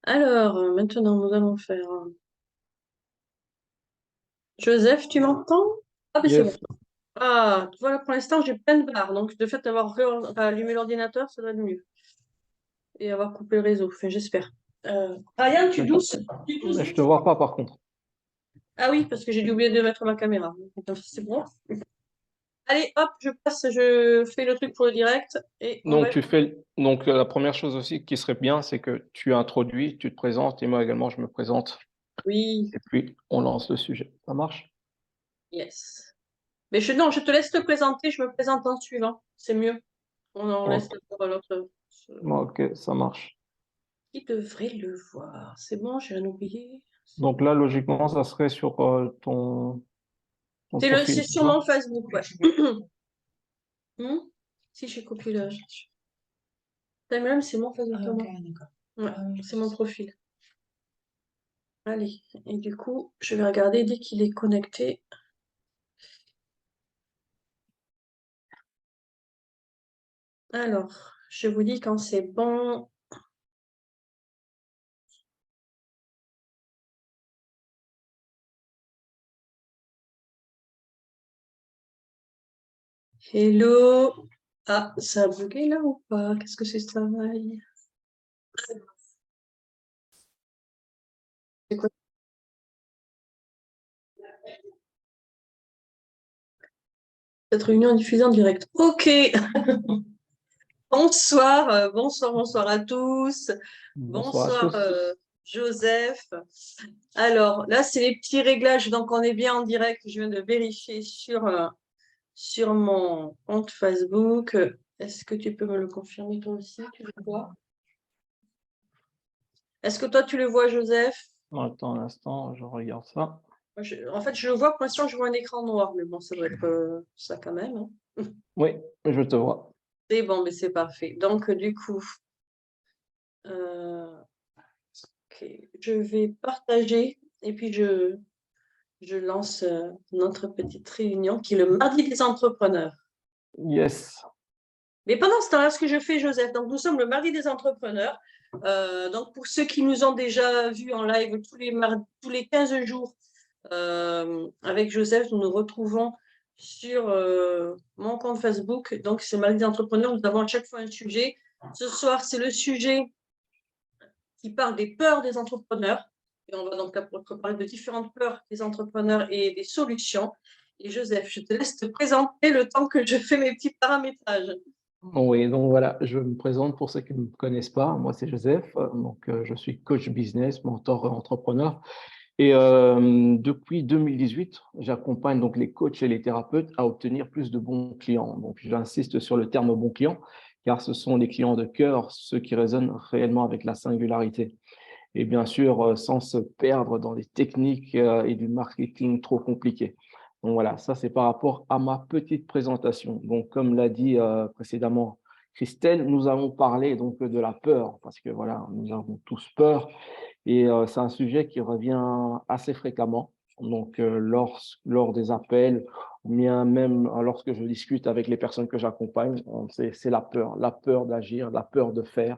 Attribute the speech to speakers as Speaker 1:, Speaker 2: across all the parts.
Speaker 1: Alors, maintenant, nous allons faire... Joseph, tu m'entends? Ah, ben c'est bon.
Speaker 2: Yes.
Speaker 1: Ah, voilà, pour l'instant, j'ai plein de barres. Donc, de fait, avoir allumé l'ordinateur, ça doit être mieux. Et avoir coupé le réseau, enfin, j'espère. Ryan, tu douces?
Speaker 2: Mais je te vois pas par contre.
Speaker 1: Ah oui, parce que j'ai oublié de mettre ma caméra. Donc, c'est bon. Allez, hop, je fais le truc pour le direct. Et on va...
Speaker 2: Donc la première chose aussi qui serait bien, c'est que tu introduis, tu te présentes et moi également je me présente
Speaker 1: Oui,
Speaker 2: et puis on lance le sujet. Ça marche?
Speaker 1: yes. Mais non, je te laisse te présenter, je me présente en suivant. C'est mieux. On en laisse
Speaker 2: Ok,
Speaker 1: pour l'autre.
Speaker 2: ok, ça marche.
Speaker 1: Qui devrait le voir? C'est bon, j'ai rien oublié.
Speaker 2: Donc là, logiquement, ça serait sur ton profil,
Speaker 1: C'est
Speaker 2: c'est
Speaker 1: sur
Speaker 2: ça?
Speaker 1: mon Facebook, ouais. Si j'ai copié le. Timeline, c'est mon Facebook.
Speaker 3: Ah, ok, d'accord.
Speaker 1: Ouais, c'est mon profil. Allez, et du coup, je vais regarder dès qu'il est connecté. Alors, je vous dis quand c'est bon. Hello. Ah, ça a bugué là ou pas? Qu'est-ce que c'est ce travail? C'est quoi? Cette réunion est diffusée en direct. Ok. Bonsoir, bonsoir à tous.
Speaker 2: Bonsoir à
Speaker 1: Bonsoir,
Speaker 2: tous.
Speaker 1: Joseph. Alors, là, c'est les petits réglages. Donc, on est bien en direct. Je viens de vérifier sur mon compte Facebook. Est-ce que tu peux me le confirmer toi aussi? Tu le vois? Est-ce que toi, tu le vois, Joseph?
Speaker 2: Attends un instant, je regarde ça.
Speaker 1: En fait, je le vois. Pour l'instant, je vois un écran noir. Mais bon, ça doit être ça quand même, hein.
Speaker 2: Oui, je te vois.
Speaker 1: C'est bon, mais c'est parfait. Donc, du coup, euh, ok, je vais partager et puis je lance notre petite réunion qui est le mardi des entrepreneurs.
Speaker 2: Yes.
Speaker 1: Mais pendant ce temps-là, ce que je fais, Joseph, donc nous sommes le mardi des entrepreneurs. Donc pour ceux qui nous ont déjà vus en live tous les 15 jours avec Joseph, nous nous retrouvons sur mon compte Facebook. Donc c'est mardi des entrepreneurs. Nous avons à chaque fois un sujet. Ce soir, c'est le sujet qui parle des peurs des entrepreneurs. Et on va donc parler de différentes peurs des entrepreneurs et des solutions. Et Joseph, je te laisse te présenter le temps que je fais mes petits paramétrages.
Speaker 2: Oui, donc voilà, je me présente pour ceux qui ne me connaissent pas. Moi, c'est Joseph. Donc, je suis coach business, mentor et entrepreneur. Et depuis 2018, j'accompagne donc les coachs et les thérapeutes à obtenir plus de bons clients. Donc, j'insiste sur le terme bon client, car ce sont les clients de cœur, ceux qui résonnent réellement avec la singularité. Et bien sûr, sans se perdre dans les techniques et du marketing trop compliqués. Donc voilà, ça c'est par rapport à ma petite présentation. Donc comme l'a dit précédemment Christelle, nous allons parler donc de la peur, parce que voilà, nous avons tous peur et c'est un sujet qui revient assez fréquemment. Donc lors des appels, ou bien même lorsque je discute avec les personnes que j'accompagne, c'est la peur d'agir, la peur de faire.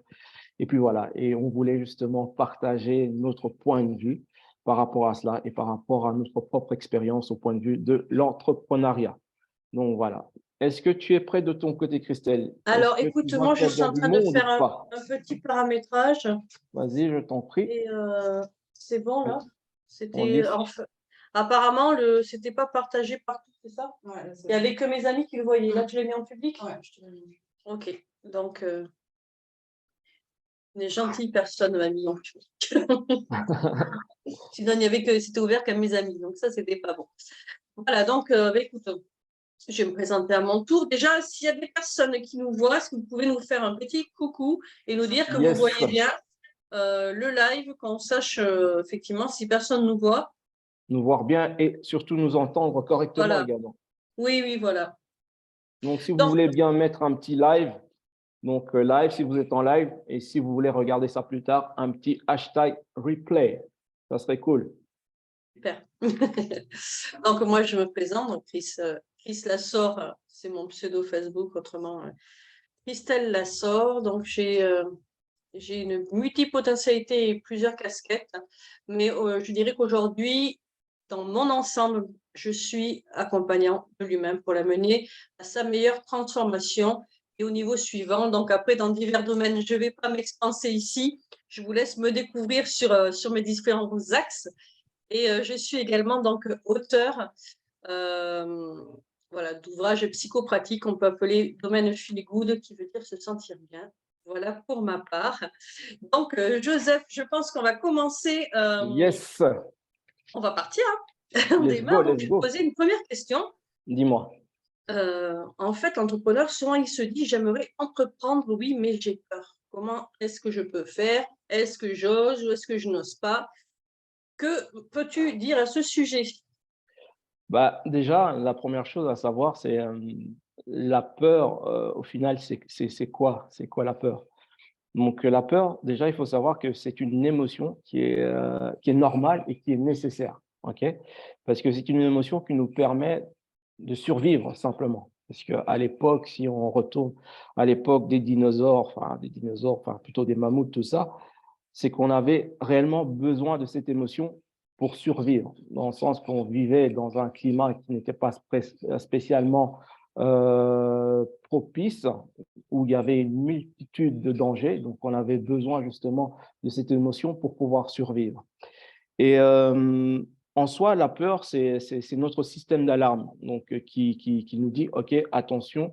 Speaker 2: Et puis voilà, et on voulait justement partager notre point de vue par rapport à cela et par rapport à notre propre expérience au point de vue de l'entrepreneuriat. Donc voilà. Est-ce que tu es prêt de ton côté, Christelle? Est-ce
Speaker 1: Alors,
Speaker 2: que tu
Speaker 1: écoute,
Speaker 2: vois
Speaker 1: moi,
Speaker 2: qu'il
Speaker 1: je
Speaker 2: y a
Speaker 1: suis
Speaker 2: déjà
Speaker 1: en
Speaker 2: du
Speaker 1: train de
Speaker 2: monde ou
Speaker 1: faire un
Speaker 2: pas?
Speaker 1: petit paramétrage.
Speaker 2: Vas-y, je t'en prie.
Speaker 1: Et c'est bon, là?
Speaker 2: On est...
Speaker 1: Apparemment, c'était pas partagé partout, c'est ça?
Speaker 3: Ouais,
Speaker 1: Il n'y avait que mes amis qui le voyaient. Là, tu l'as mis en public?
Speaker 3: Ouais, je te l'ai mis.
Speaker 1: Ok. Donc, une gentille personne m'a mis en public. Sinon, il n'y avait que c'était ouvert qu'à mes amis. Donc, ça, c'était pas bon. Voilà, donc, écoute, je vais me présenter à mon tour. Déjà, s'il y a des personnes qui nous voient, est-ce que vous pouvez nous faire un petit coucou et nous dire que vous
Speaker 2: Yes,
Speaker 1: voyez bien le live, qu'on sache effectivement si personne nous voit.
Speaker 2: nous voir bien et surtout nous entendre correctement
Speaker 1: Voilà.
Speaker 2: également.
Speaker 1: Oui, oui, voilà.
Speaker 2: Donc, si vous
Speaker 1: Donc,
Speaker 2: voulez bien mettre un petit live, donc live si vous êtes en live, et si vous voulez regarder ça plus tard, un petit hashtag replay, ça serait cool.
Speaker 1: Super. Donc, moi, je me présente, donc Chris Lassor, c'est mon pseudo Facebook, autrement, Christelle Lassor. Donc, j'ai une multipotentialité et plusieurs casquettes, mais je dirais qu'aujourd'hui, dans mon ensemble, je suis accompagnant de l'humain pour l'amener à sa meilleure transformation et au niveau suivant. Donc après, dans divers domaines, je ne vais pas m'expanser ici. Je vous laisse me découvrir sur mes différents axes. Et je suis également donc auteure voilà, d'ouvrages psychopratiques qu'on peut appeler domaine feel good, qui veut dire se sentir bien. Voilà pour ma part. Donc, Joseph, je pense qu'on va commencer.
Speaker 2: Yes,
Speaker 1: On va partir, hein. On
Speaker 2: let's go,
Speaker 1: démarre. Donc,
Speaker 2: let's
Speaker 1: je vais te
Speaker 2: go.
Speaker 1: poser une première question.
Speaker 2: Dis-moi.
Speaker 1: En fait, l'entrepreneur, souvent, il se dit, j'aimerais entreprendre, oui, mais j'ai peur. Comment est-ce que je peux faire? Est-ce que j'ose ou est-ce que je n'ose pas? Que peux-tu dire à ce sujet?
Speaker 2: Bah, déjà, la première chose à savoir, c'est la peur, au final, c'est quoi? C'est quoi la peur? Donc, la peur, déjà, il faut savoir que c'est une émotion qui est normale et qui est nécessaire. OK? Parce que c'est une émotion qui nous permet de survivre simplement. Parce qu'à l'époque, si on retourne à l'époque des dinosaures, enfin plutôt des mammouths, tout ça, c'est qu'on avait réellement besoin de cette émotion pour survivre, dans le sens qu'on vivait dans un climat qui n'était pas spécialement propice, où il y avait une multitude de dangers, donc on avait besoin justement de cette émotion pour pouvoir survivre. Et en soi, la peur, c'est notre système d'alarme donc, qui nous dit, OK, attention,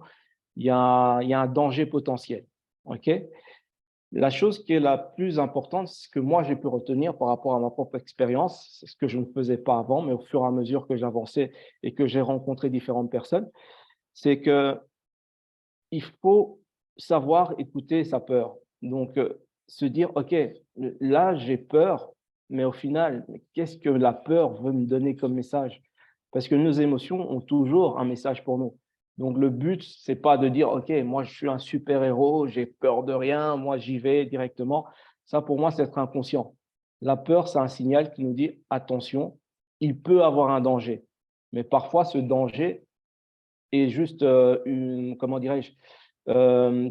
Speaker 2: il y a un danger potentiel. OK? La chose qui est la plus importante, ce que moi j'ai pu retenir par rapport à ma propre expérience, c'est ce que je ne faisais pas avant, mais au fur et à mesure que j'avançais et que j'ai rencontré différentes personnes, c'est que il faut savoir écouter sa peur. Donc, se dire, OK, là j'ai peur, mais au final, qu'est-ce que la peur veut me donner comme message? Parce que nos émotions ont toujours un message pour nous. Donc, le but, c'est pas de dire, OK, moi je suis un super-héros, j'ai peur de rien, moi j'y vais directement. Ça, pour moi, c'est être inconscient. La peur, c'est un signal qui nous dit, attention, il peut avoir un danger. Mais parfois, ce danger est juste, comment dirais-je,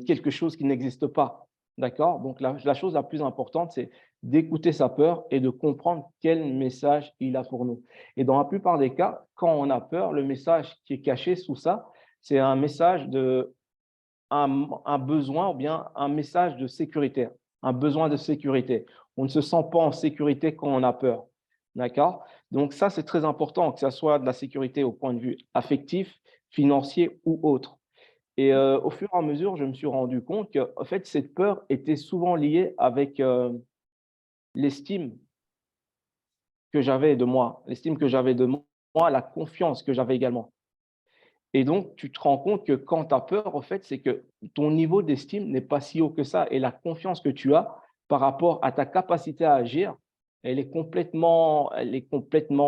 Speaker 2: quelque chose qui n'existe pas. D'accord? Donc, la chose la plus importante, c'est d'écouter sa peur et de comprendre quel message il a pour nous. Et dans la plupart des cas, quand on a peur, le message qui est caché sous ça, c'est un message un besoin ou bien un message de sécurité, un besoin de sécurité. On ne se sent pas en sécurité quand on a peur. D'accord? Donc ça, c'est très important, que ce soit de la sécurité au point de vue affectif, financier ou autre. Et au fur et à mesure, je me suis rendu compte que, en fait, cette peur était souvent liée avec l'estime que j'avais de moi, l'estime que j'avais de moi, la confiance que j'avais également. Et donc, tu te rends compte que quand tu as peur, en fait, c'est que ton niveau d'estime n'est pas si haut que ça et la confiance que tu as par rapport à ta capacité à agir, elle est complètement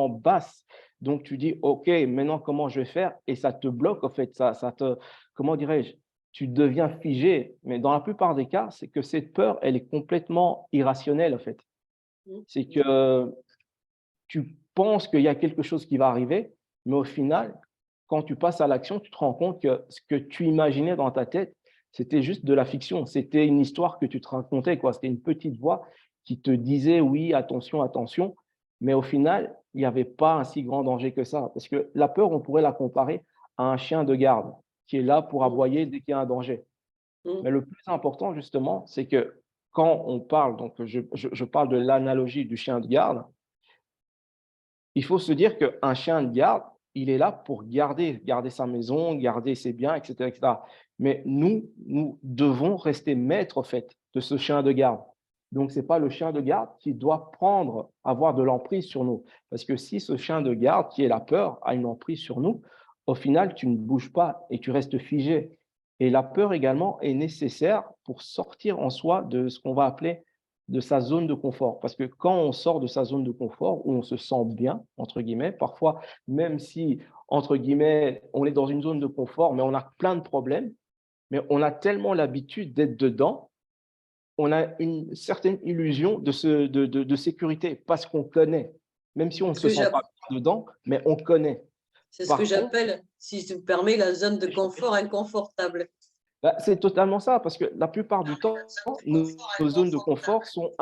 Speaker 2: basse. Donc, tu dis, OK, maintenant, comment je vais faire? Et ça te bloque, en fait, ça te, comment dirais-je, tu deviens figé. Mais dans la plupart des cas, c'est que cette peur, elle est complètement irrationnelle, en fait. C'est que tu penses qu'il y a quelque chose qui va arriver, mais au final, quand tu passes à l'action, tu te rends compte que ce que tu imaginais dans ta tête, c'était juste de la fiction. C'était une histoire que tu te racontais, quoi. C'était une petite voix qui te disait oui, attention, attention. Mais au final, il n'y avait pas un si grand danger que ça. Parce que la peur, on pourrait la comparer à un chien de garde qui est là pour aboyer dès qu'il y a un danger. Mais le plus important, justement, c'est que quand on parle, donc je parle de l'analogie du chien de garde, il faut se dire qu'un chien de garde, il est là pour garder sa maison, garder ses biens, etc., etc. Mais nous devons rester maîtres, en fait, de ce chien de garde. Donc, ce n'est pas le chien de garde qui doit avoir de l'emprise sur nous. Parce que si ce chien de garde, qui est la peur, a une emprise sur nous, au final, tu ne bouges pas et tu restes figé. Et la peur également est nécessaire pour sortir en soi de ce qu'on va appeler de sa zone de confort. Parce que quand on sort de sa zone de confort, où on se sent bien, entre guillemets, parfois, même si, entre guillemets, on est dans une zone de confort, mais on a plein de problèmes, mais on a tellement l'habitude d'être dedans, on a une certaine illusion de sécurité parce qu'on connaît. même si on ne
Speaker 1: Ce
Speaker 2: se
Speaker 1: que
Speaker 2: sent pas bien dedans, mais on connaît.
Speaker 1: C'est ce
Speaker 2: Par
Speaker 1: que
Speaker 2: contre,
Speaker 1: j'appelle, si je me permets, la zone de confort inconfortable.
Speaker 2: bah, c'est totalement ça, parce que la plupart du temps, nos zones de confort sont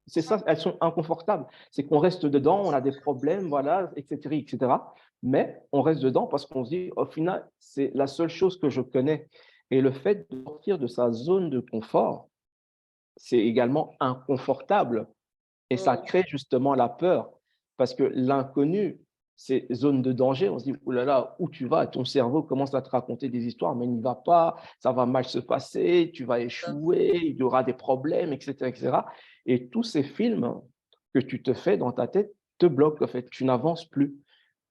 Speaker 2: c'est ça, elles sont inconfortables. C'est qu'on reste dedans, on a des problèmes, voilà, etc., etc. Mais on reste dedans parce qu'on se dit, au final, c'est la seule chose que je connais. Et le fait de sortir de sa zone de confort, c'est également inconfortable. Et ça
Speaker 1: Mm.
Speaker 2: crée justement la peur, parce que l'inconnu, c'est zone de danger. On se dit, oh là là, où tu vas? Ton cerveau commence à te raconter des histoires, mais il n'y va pas, ça va mal se passer, tu vas échouer, il y aura des problèmes, etc., etc. Et tous ces films que tu te fais dans ta tête te bloquent, en fait, tu n'avances plus.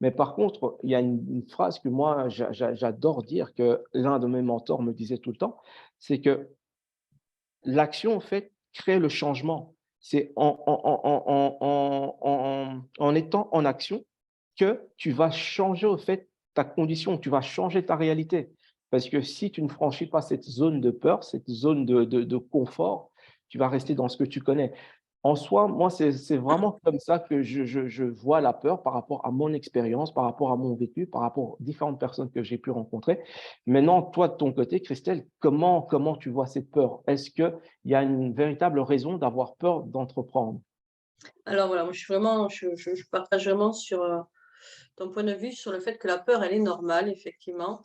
Speaker 2: Mais par contre, il y a une phrase que moi, j'adore dire, que l'un de mes mentors me disait tout le temps, c'est que l'action, en fait, crée le changement. C'est en étant en action que tu vas changer, au fait, ta condition, tu vas changer ta réalité. Parce que si tu ne franchis pas cette zone de peur, cette zone de confort, tu vas rester dans ce que tu connais. En soi, moi, c'est vraiment comme ça que je vois la peur par rapport à mon expérience, par rapport à mon vécu, par rapport aux différentes personnes que j'ai pu rencontrer. Maintenant, toi, de ton côté, Christelle, comment tu vois cette peur? Est-ce qu'il y a une véritable raison d'avoir peur d'entreprendre?
Speaker 1: Alors voilà, moi je suis vraiment, je partage vraiment sur ton point de vue sur le fait que la peur, elle est normale, effectivement.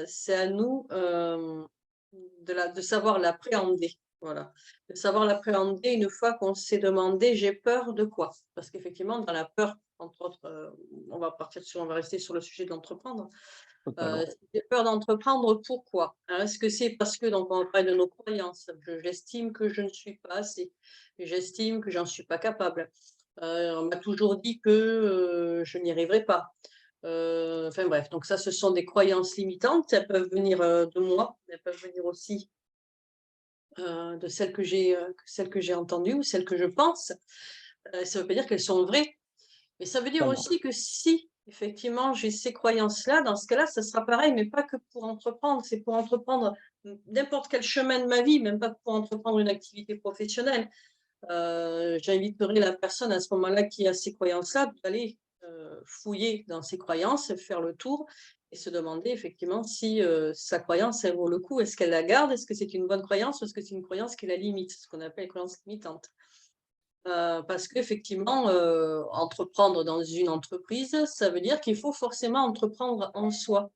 Speaker 1: C'est à nous de savoir l'appréhender. Voilà. De savoir l'appréhender une fois qu'on s'est demandé j'ai peur de quoi? Parce qu'effectivement, dans la peur, entre autres, on va rester sur le sujet de l'entreprendre.
Speaker 2: Totalement,
Speaker 1: J'ai peur d'entreprendre, pourquoi? Alors, est-ce que c'est parce que, donc on parle de nos croyances, j'estime que je ne suis pas assez, j'estime que j'en suis pas capable, on m'a toujours dit que, je n'y arriverai pas. Enfin bref, donc ça, ce sont des croyances limitantes. Elles peuvent venir, de moi, elles peuvent venir aussi, de celles que j'ai entendues ou celles que je pense. Ça ne veut pas dire qu'elles sont vraies. Mais ça veut dire
Speaker 2: totalement,
Speaker 1: aussi que si, effectivement, j'ai ces croyances-là, dans ce cas-là, ça sera pareil, mais pas que pour entreprendre, c'est pour entreprendre n'importe quel chemin de ma vie, même pas pour entreprendre une activité professionnelle. J'inviterai la personne à ce moment-là qui a ces croyances-là d'aller fouiller dans ses croyances, faire le tour et se demander effectivement si sa croyance, elle vaut le coup. Est-ce qu'elle la garde? Est-ce que c'est une bonne croyance ou est-ce que c'est une croyance qui la limite, ce qu'on appelle les croyances limitantes? Parce qu'effectivement, entreprendre dans une entreprise, ça veut dire qu'il faut forcément entreprendre en soi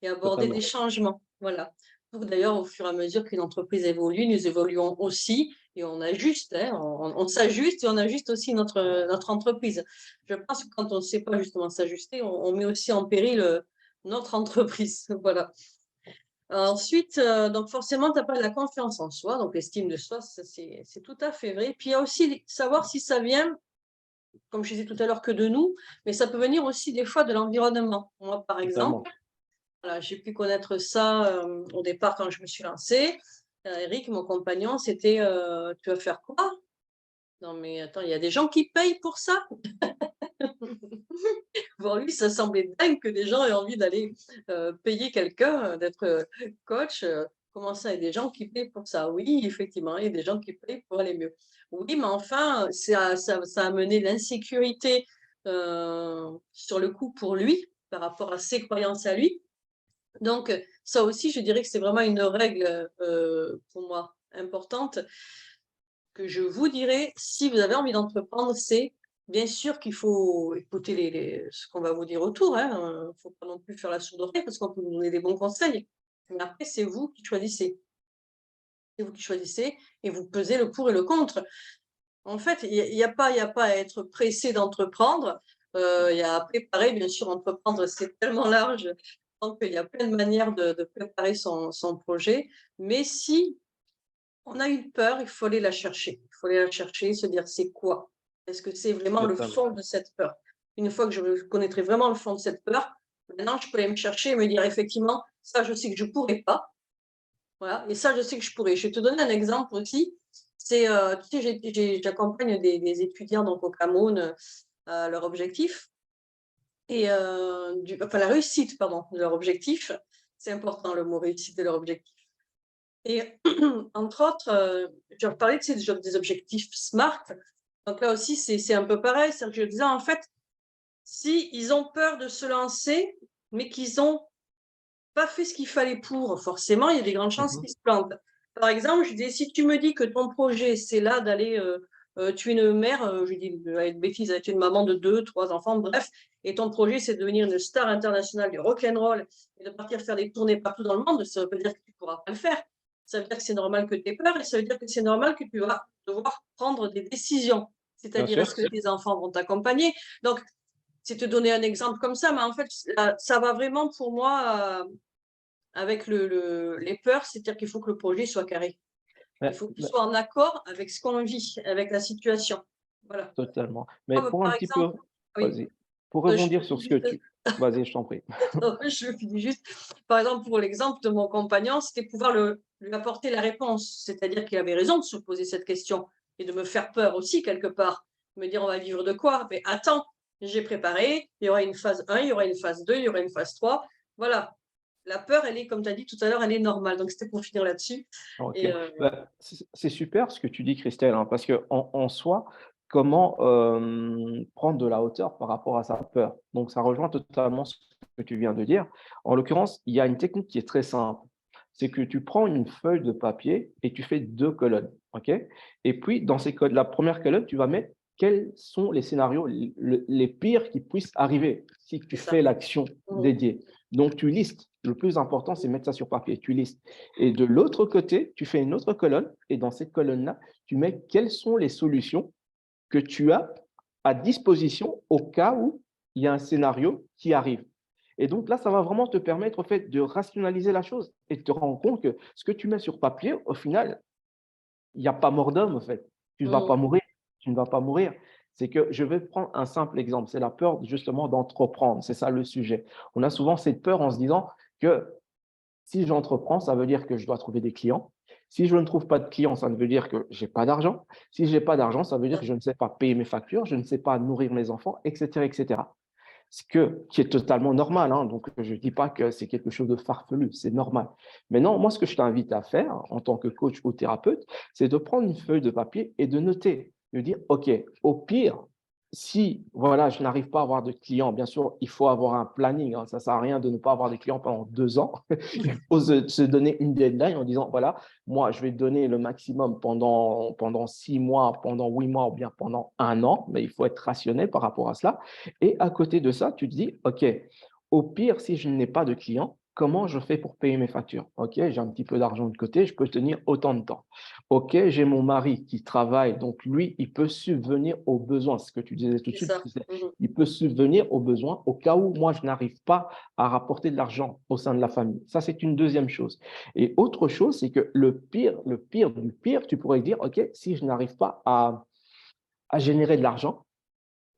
Speaker 1: et aborder des
Speaker 2: totalement,
Speaker 1: changements. Voilà. Pour d'ailleurs, au fur et à mesure qu'une entreprise évolue, nous évoluons aussi et on ajuste, hein, on s'ajuste et on ajuste aussi notre entreprise. Je pense que quand on ne sait pas justement s'ajuster, on met aussi en péril notre entreprise. Voilà. Ensuite, donc forcément, tu as pas la confiance en soi, donc l'estime de soi, ça, c'est tout à fait vrai. Puis il y a aussi savoir si ça vient, comme je disais tout à l'heure, que de nous, mais ça peut venir aussi des fois de l'environnement. Moi, par exemple,
Speaker 2: totalement.
Speaker 1: voilà, j'ai pu connaître ça au départ quand je me suis lancée. Eric, mon compagnon, c'était tu vas faire quoi? Non, mais attends, il y a des gens qui payent pour ça. Pour lui, ça semblait dingue que des gens aient envie d'aller payer quelqu'un, d'être coach. Comment ça, il y a des gens qui payent pour ça? Oui, effectivement, il y a des gens qui payent pour aller mieux. Oui, mais enfin, ça a mené l'insécurité sur le coup pour lui, par rapport à ses croyances à lui. Donc, ça aussi, je dirais que c'est vraiment une règle pour moi importante que je vous dirais, si vous avez envie d'entreprendre, c'est bien sûr qu'il faut écouter ce qu'on va vous dire autour. Il ne faut pas non plus faire la sourde oreille parce qu'on peut vous donner des bons conseils. Mais après, c'est vous qui choisissez. C'est vous qui choisissez et vous pesez le pour et le contre. En fait, il y a pas à être pressé d'entreprendre. Il y a à préparer, bien sûr, entreprendre, c'est tellement large. Donc, il y a plein de manières de préparer son projet. Mais si on a une peur, il faut aller la chercher. Il faut aller la chercher, se dire c'est quoi? Est-ce que c'est vraiment le
Speaker 2: Totalement.
Speaker 1: fond de cette peur? Une fois que je connaîtrai vraiment le fond de cette peur, maintenant je peux aller me chercher et me dire effectivement, ça je sais que je ne pourrais pas. Voilà, et ça je sais que je pourrais. Je vais te donner un exemple aussi. C'est, tu sais, j'accompagne des étudiants donc, au Cameroun à leur objectif, et enfin la réussite, pardon, de leur objectif. C'est important le mot réussite de leur objectif. Et entre autres, je leur parlais de des objectifs SMART. Donc là aussi, c'est un peu pareil. C'est que je disais, en fait, si ils ont peur de se lancer, mais qu'ils n'ont pas fait ce qu'il fallait pour, forcément, il y a des grandes chances qu'ils se plantent. Par exemple, je dis, si tu me dis que ton projet, c'est là d'aller, tu es une mère, je dis une bêtise, tu es une maman de 2, 3 enfants, bref, et ton projet, c'est de devenir une star internationale du rock'n'roll et de partir faire des tournées partout dans le monde, ça veut pas dire que tu ne pourras pas le faire. Ça veut dire que c'est normal que tu aies peur et ça veut dire que c'est normal que tu vas devoir prendre des décisions.
Speaker 2: Bien
Speaker 1: C'est-à-dire, est-ce
Speaker 2: sûr.
Speaker 1: que tes enfants vont t'accompagner? Donc, c'est te donner un exemple comme ça, mais en fait, ça va vraiment pour moi avec les peurs, c'est-à-dire qu'il faut que le projet soit carré. Il
Speaker 2: Ouais,
Speaker 1: faut qu'il
Speaker 2: ouais,
Speaker 1: soit en accord avec ce qu'on vit, avec la situation. Voilà.
Speaker 2: totalement. Mais
Speaker 1: Comme
Speaker 2: pour un
Speaker 1: par
Speaker 2: petit peu,
Speaker 1: exemple, oui,
Speaker 2: vas-y, pour
Speaker 1: je
Speaker 2: rebondir sur
Speaker 1: finis
Speaker 2: ce que
Speaker 1: juste,
Speaker 2: tu… Vas-y, je t'en prie.
Speaker 1: je finis juste. Par exemple, pour l'exemple de mon compagnon, c'était pouvoir lui apporter la réponse. C'est-à-dire qu'il avait raison de se poser cette question et de me faire peur aussi, quelque part. Me dire, on va vivre de quoi? Mais attends, j'ai préparé, il y aura une phase 1, il y aura une phase 2, il y aura une phase 3. Voilà. La peur, elle est, comme tu as dit tout à l'heure, elle est normale. Donc, c'était pour finir là-dessus.
Speaker 2: Ok.
Speaker 1: Et
Speaker 2: Bah, c'est super ce que tu dis, Christelle, hein, parce que en soi, comment prendre de la hauteur par rapport à sa peur? Donc, ça rejoint totalement ce que tu viens de dire. En l'occurrence, il y a une technique qui est très simple. C'est que tu prends une feuille de papier et tu fais deux colonnes. Ok. Et puis, dans la première colonne, tu vas mettre quels sont les scénarios les pires qui puissent arriver si tu
Speaker 1: c'est ça.
Speaker 2: fais l'action
Speaker 1: Mmh.
Speaker 2: dédiée. Donc, tu listes. Le plus important, c'est mettre ça sur papier. Tu listes. Et de l'autre côté, tu fais une autre colonne et dans cette colonne-là, tu mets quelles sont les solutions que tu as à disposition au cas où il y a un scénario qui arrive. Et donc là, ça va vraiment te permettre au fait de rationaliser la chose et de te rendre compte que ce que tu mets sur papier, au final, il n'y a pas mort d'homme, en fait. Tu ne vas
Speaker 1: Mmh.
Speaker 2: pas mourir. Tu ne vas pas mourir. C'est que je vais prendre un simple exemple. C'est la peur justement d'entreprendre. C'est ça le sujet. On a souvent cette peur en se disant que si j'entreprends, ça veut dire que je dois trouver des clients. Si je ne trouve pas de clients, ça veut dire que je n'ai pas d'argent. Si je n'ai pas d'argent, ça veut dire que je ne sais pas payer mes factures, je ne sais pas nourrir mes enfants, etc., etc. Qui est totalement normal, hein. Donc, je ne dis pas que c'est quelque chose de farfelu, c'est normal. Maintenant, moi, ce que je t'invite à faire en tant que coach ou thérapeute, c'est de prendre une feuille de papier et de noter, de dire, OK, au pire, si voilà, je n'arrive pas à avoir de clients, bien sûr, il faut avoir un planning, hein. Ça ne sert à rien de ne pas avoir des clients pendant 2 ans. Il faut se donner une deadline en disant, voilà, moi, je vais donner le maximum pendant 6 mois, pendant 8 mois ou bien pendant 1 an, mais il faut être rationnel par rapport à cela. Et à côté de ça, tu te dis, OK, au pire, si je n'ai pas de clients, comment je fais pour payer mes factures? OK, j'ai un petit peu d'argent de côté, je peux tenir autant de temps. OK, j'ai mon mari qui travaille, donc lui, il peut subvenir aux besoins. Ce que tu disais tout de
Speaker 1: C'est
Speaker 2: suite,
Speaker 1: ça. Mmh.
Speaker 2: il peut subvenir aux besoins au cas où moi, je n'arrive pas à rapporter de l'argent au sein de la famille. Ça, c'est une deuxième chose. Et autre chose, c'est que le pire du pire, tu pourrais dire, OK, si je n'arrive pas à générer de l'argent,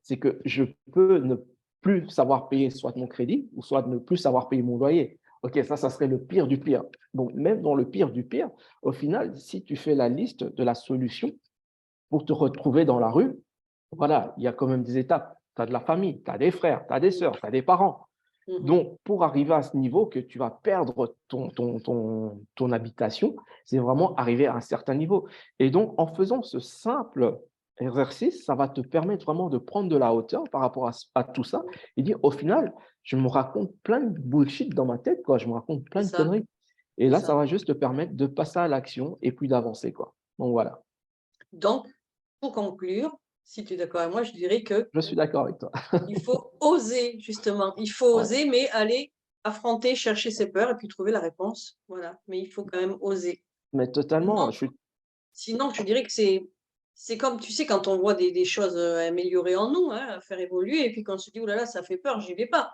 Speaker 2: c'est que je peux ne plus savoir payer soit mon crédit ou soit ne plus savoir payer mon loyer. OK, ça serait le pire du pire. Donc, même dans le pire du pire, au final, si tu fais la liste de la solution pour te retrouver dans la rue, voilà, il y a quand même des étapes. Tu as de la famille, tu as des frères, tu as des sœurs, tu as des parents.
Speaker 1: Mmh.
Speaker 2: Donc, pour arriver à ce niveau que tu vas perdre ton habitation, c'est vraiment arriver à un certain niveau. Et donc, en faisant ce simple exercice, ça va te permettre vraiment de prendre de la hauteur par rapport à tout ça et dire, au final, je me raconte plein de bullshit dans ma tête, quoi. Je me raconte
Speaker 1: C'est
Speaker 2: plein de
Speaker 1: ça,
Speaker 2: conneries. Et
Speaker 1: c'est
Speaker 2: là, ça
Speaker 1: ça.
Speaker 2: va juste te permettre de passer à l'action et puis d'avancer, quoi. Donc, voilà.
Speaker 1: Donc, pour conclure, si tu es d'accord avec moi, je dirais que
Speaker 2: Je suis d'accord avec toi.
Speaker 1: il faut oser, justement. Il faut
Speaker 2: Ouais.
Speaker 1: oser, mais aller affronter, chercher ses peurs et puis trouver la réponse. Voilà. Mais il faut quand même oser.
Speaker 2: Mais totalement,
Speaker 1: Sinon,
Speaker 2: je suis…
Speaker 1: sinon je dirais que c'est comme, tu sais, quand on voit des choses améliorées en nous, hein, faire évoluer, et puis qu'on se dit, oh là là, ça fait peur, j'y vais pas.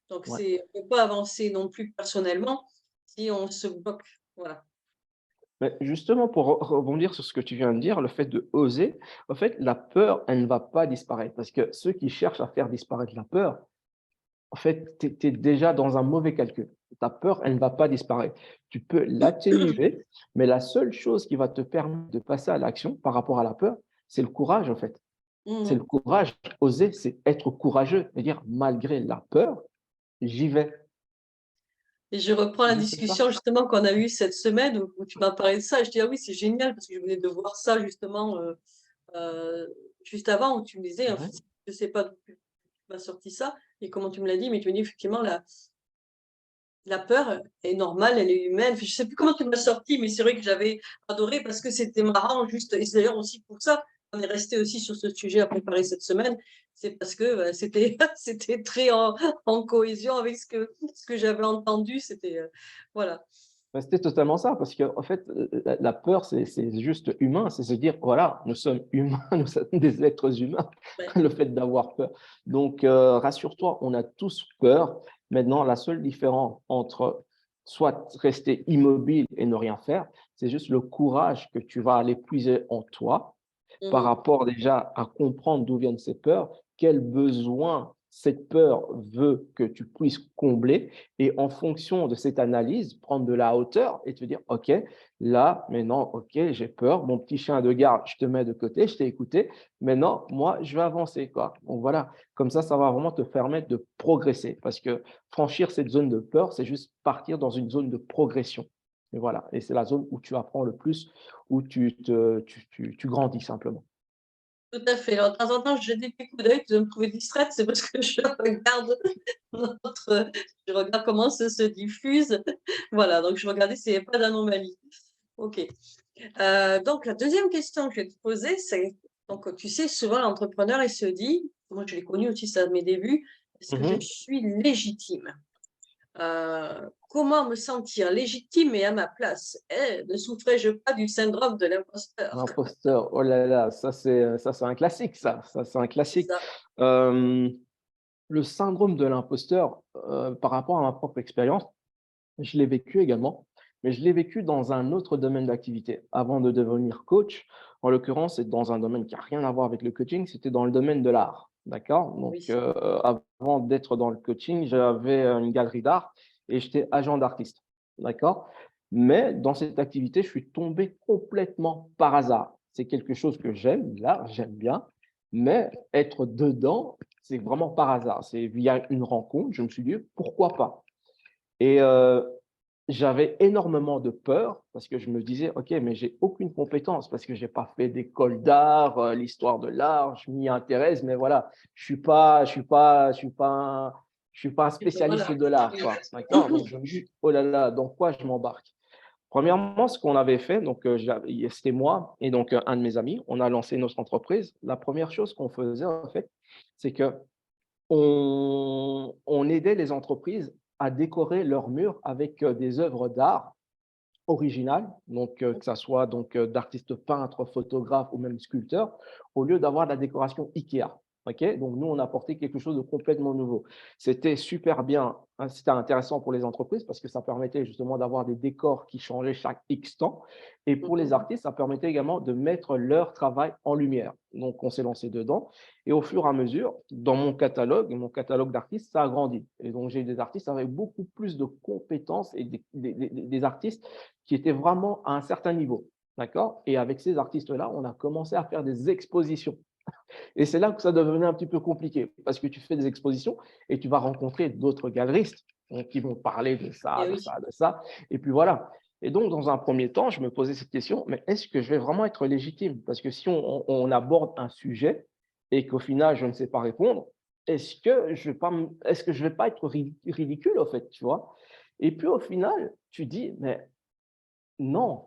Speaker 1: Donc,
Speaker 2: Ouais.
Speaker 1: on ne peut pas avancer non plus personnellement si on se bloque. Voilà.
Speaker 2: Mais justement, pour rebondir sur ce que tu viens de dire, le fait de oser, en fait, la peur, elle ne va pas disparaître. Parce que ceux qui cherchent à faire disparaître la peur, en fait, tu es déjà dans un mauvais calcul. Ta peur, elle ne va pas disparaître. Tu peux l'atténuer, mais la seule chose qui va te permettre de passer à l'action par rapport à la peur, c'est le courage, en fait. C'est le
Speaker 1: Mhm.
Speaker 2: courage. Oser, c'est être courageux. C'est-à-dire, malgré la peur, j'y vais.
Speaker 1: Et je reprends
Speaker 2: C'est
Speaker 1: la
Speaker 2: juste ça.
Speaker 1: discussion justement qu'on a eue cette semaine où tu m'as parlé de ça. Et je dis, ah oui, c'est génial parce que je venais de voir ça justement juste avant où tu me disais, en fait,
Speaker 2: Mhm.
Speaker 1: je ne sais pas d'où tu m'as sorti ça et comment tu me l'as dit, mais tu me dis effectivement la peur est normale, elle est humaine. Enfin, je ne sais plus comment tu m'as sorti, mais c'est vrai que j'avais adoré parce que c'était marrant, juste. Et c'est d'ailleurs aussi pour ça qu'on est resté aussi sur ce sujet à préparer cette semaine. C'est parce que c'était c'était très en cohésion avec ce que j'avais entendu. C'était voilà.
Speaker 2: Ben, c'était totalement ça, parce que en fait, la peur, c'est juste humain, c'est se dire, voilà, nous sommes humains, nous sommes des êtres humains,
Speaker 1: Ouais.
Speaker 2: le fait d'avoir peur. Donc, rassure-toi, on a tous peur. Maintenant, la seule différence entre soit rester immobile et ne rien faire, c'est juste le courage que tu vas aller puiser en toi par
Speaker 1: Mhm.
Speaker 2: rapport déjà à comprendre d'où viennent ces peurs, quels besoins cette peur veut que tu puisses combler, et en fonction de cette analyse, prendre de la hauteur et te dire, OK, là, maintenant, OK, j'ai peur, mon petit chien de garde, je te mets de côté, je t'ai écouté, maintenant, moi, je vais avancer, quoi. Donc voilà, comme ça va vraiment te permettre de progresser, parce que franchir cette zone de peur, c'est juste partir dans une zone de progression. Et voilà, et c'est la zone où tu apprends le plus, où tu grandis simplement.
Speaker 1: Tout à fait. Alors, de temps en temps, je jette des petits coups d'œil, tu vas me trouver distraite, c'est parce que notre, je regarde comment ça se diffuse. Voilà, donc je regardais s'il n'y avait pas d'anomalie. OK. Donc, la deuxième question que je vais te poser, c'est, donc, tu sais, souvent l'entrepreneur, il se dit, moi je l'ai connu aussi, ça à mes débuts, est-ce que je
Speaker 2: Mhm.
Speaker 1: suis légitime? Comment me sentir légitime et à ma place? Ne souffrais-je pas du syndrome de l'imposteur?
Speaker 2: L'imposteur, oh là là, ça c'est un classique, ça c'est un
Speaker 1: C'est
Speaker 2: classique.
Speaker 1: ça.
Speaker 2: Euh, le syndrome de l'imposteur, par rapport à ma propre expérience, je l'ai vécu également, mais je l'ai vécu dans un autre domaine d'activité. Avant de devenir coach, en l'occurrence, c'est dans un domaine qui n'a rien à voir avec le coaching, c'était dans le domaine de l'art. D'accord? Donc,
Speaker 1: Oui.
Speaker 2: avant d'être dans le coaching, j'avais une galerie d'art et j'étais agent d'artiste. D'accord? Mais dans cette activité, je suis tombé complètement par hasard. C'est quelque chose que j'aime, l'art, j'aime bien, mais être dedans, c'est vraiment par hasard. C'est via une rencontre, je me suis dit, pourquoi pas? Et j'avais énormément de peur parce que je me disais: «OK, mais j'ai aucune compétence parce que j'ai pas fait d'école d'art, l'histoire de l'art, je m'y intéresse, mais voilà, je suis pas un
Speaker 1: Et ben
Speaker 2: spécialiste
Speaker 1: voilà.
Speaker 2: de l'art,
Speaker 1: Oui.
Speaker 2: quoi». D'accord? Donc je me dis: «Oh là là, dans quoi je m'embarque?» Premièrement, ce qu'on avait fait, donc c'était moi et donc un de mes amis, on a lancé notre entreprise. La première chose qu'on faisait, en fait, c'est que on aidait les entreprises à décorer leurs murs avec, des œuvres d'art originales, donc que ça soit donc d'artistes peintres, photographes ou même sculpteurs, au lieu d'avoir de la décoration IKEA. OK? Donc nous, on a apporté quelque chose de complètement nouveau. C'était super bien, hein, c'était intéressant pour les entreprises parce que ça permettait justement d'avoir des décors qui changeaient chaque X temps, et pour les
Speaker 1: Mhm.
Speaker 2: artistes, ça permettait également de mettre leur travail en lumière. Donc on s'est lancé dedans et au fur et à mesure, dans mon catalogue d'artistes, ça a grandi, et donc j'ai des artistes avec beaucoup plus de compétences et des artistes qui étaient vraiment à un certain niveau. D'accord? Et avec ces artistes-là, on a commencé à faire des expositions. Et c'est là que ça devenait un petit peu compliqué parce que tu fais des expositions et tu vas rencontrer d'autres galeristes, donc, qui vont parler de ça,
Speaker 1: Et
Speaker 2: de
Speaker 1: oui.
Speaker 2: ça, de ça. Et puis voilà. Et donc, dans un premier temps, je me posais cette question, mais est-ce que je vais vraiment être légitime? Parce que si on aborde un sujet et qu'au final, je ne sais pas répondre, est-ce que je vais pas être ridicule, en fait, tu vois? Et puis au final, tu dis, mais non,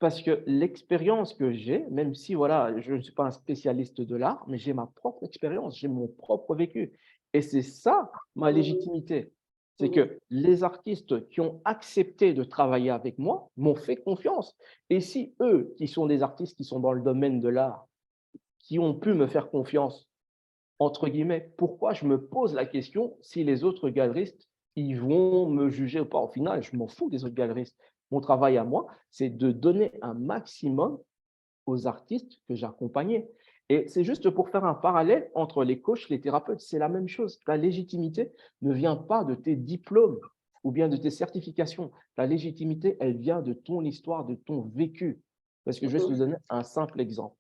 Speaker 2: parce que l'expérience que j'ai, même si voilà, je ne suis pas un spécialiste de l'art, mais j'ai ma propre expérience, j'ai mon propre vécu. Et c'est ça ma
Speaker 1: Mhm.
Speaker 2: légitimité. C'est
Speaker 1: Mhm.
Speaker 2: que les artistes qui ont accepté de travailler avec moi m'ont fait confiance. Et si eux, qui sont des artistes qui sont dans le domaine de l'art, qui ont pu me faire confiance, entre guillemets, pourquoi je me pose la question si les autres galeristes, ils vont me juger ou pas? Au final, je m'en fous des autres galeristes. Mon travail à moi, c'est de donner un maximum aux artistes que j'accompagnais. Et c'est juste pour faire un parallèle entre les coachs, les thérapeutes, c'est la même chose. Ta légitimité ne vient pas de tes diplômes ou bien de tes certifications. Ta légitimité, elle vient de ton histoire, de ton vécu. Parce que je vais te
Speaker 1: Mhm.
Speaker 2: donner un simple exemple.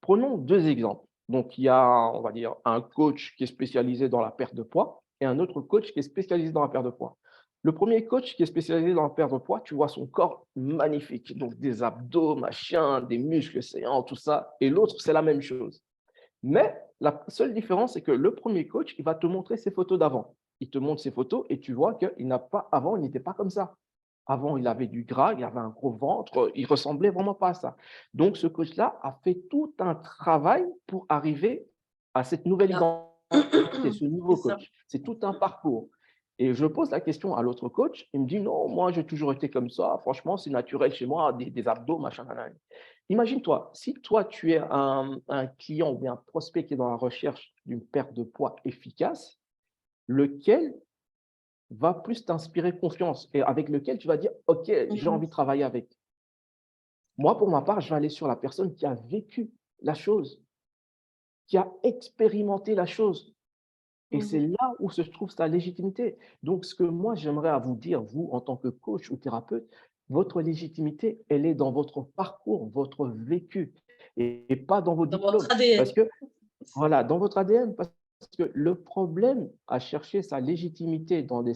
Speaker 2: Prenons deux exemples. Donc, il y a, on va dire, un coach qui est spécialisé dans la perte de poids et un autre coach qui est spécialisé dans la perte de poids. Le premier coach qui est spécialisé dans la perte de poids, tu vois son corps magnifique, donc des abdos, machin, des muscles saillants, tout ça. Et l'autre, c'est la même chose. Mais la seule différence, c'est que le premier coach, il va te montrer ses photos d'avant. Il te montre ses photos et tu vois qu'il n'a pas, avant, il n'était pas comme ça. Avant, il avait du gras, il avait un gros ventre, il ressemblait vraiment pas à ça. Donc, ce coach-là a fait tout un travail pour arriver à cette nouvelle
Speaker 1: Là.
Speaker 2: identité, ce
Speaker 1: C'est
Speaker 2: nouveau
Speaker 1: ça.
Speaker 2: coach. C'est tout un parcours. Et je pose la question à l'autre coach, il me dit non, moi j'ai toujours été comme ça, franchement c'est naturel chez moi, des abdos, machin, nanana. Imagine-toi, si toi tu es un client ou bien un prospect qui est dans la recherche d'une perte de poids efficace, lequel va plus t'inspirer confiance et avec lequel tu vas dire ok, j'ai
Speaker 1: Mhm.
Speaker 2: envie de travailler avec. Moi, pour ma part, je vais aller sur la personne qui a vécu la chose, qui a expérimenté la chose. Et c'est
Speaker 1: Mhm.
Speaker 2: là où se trouve sa légitimité. Donc, ce que moi, j'aimerais à vous dire, vous, en tant que coach ou thérapeute, votre légitimité, elle est dans votre parcours, votre vécu, et pas dans vos
Speaker 1: Dans votre
Speaker 2: diplômes. Parce
Speaker 1: ADN.
Speaker 2: que, voilà, dans votre ADN, parce que le problème à chercher sa légitimité dans des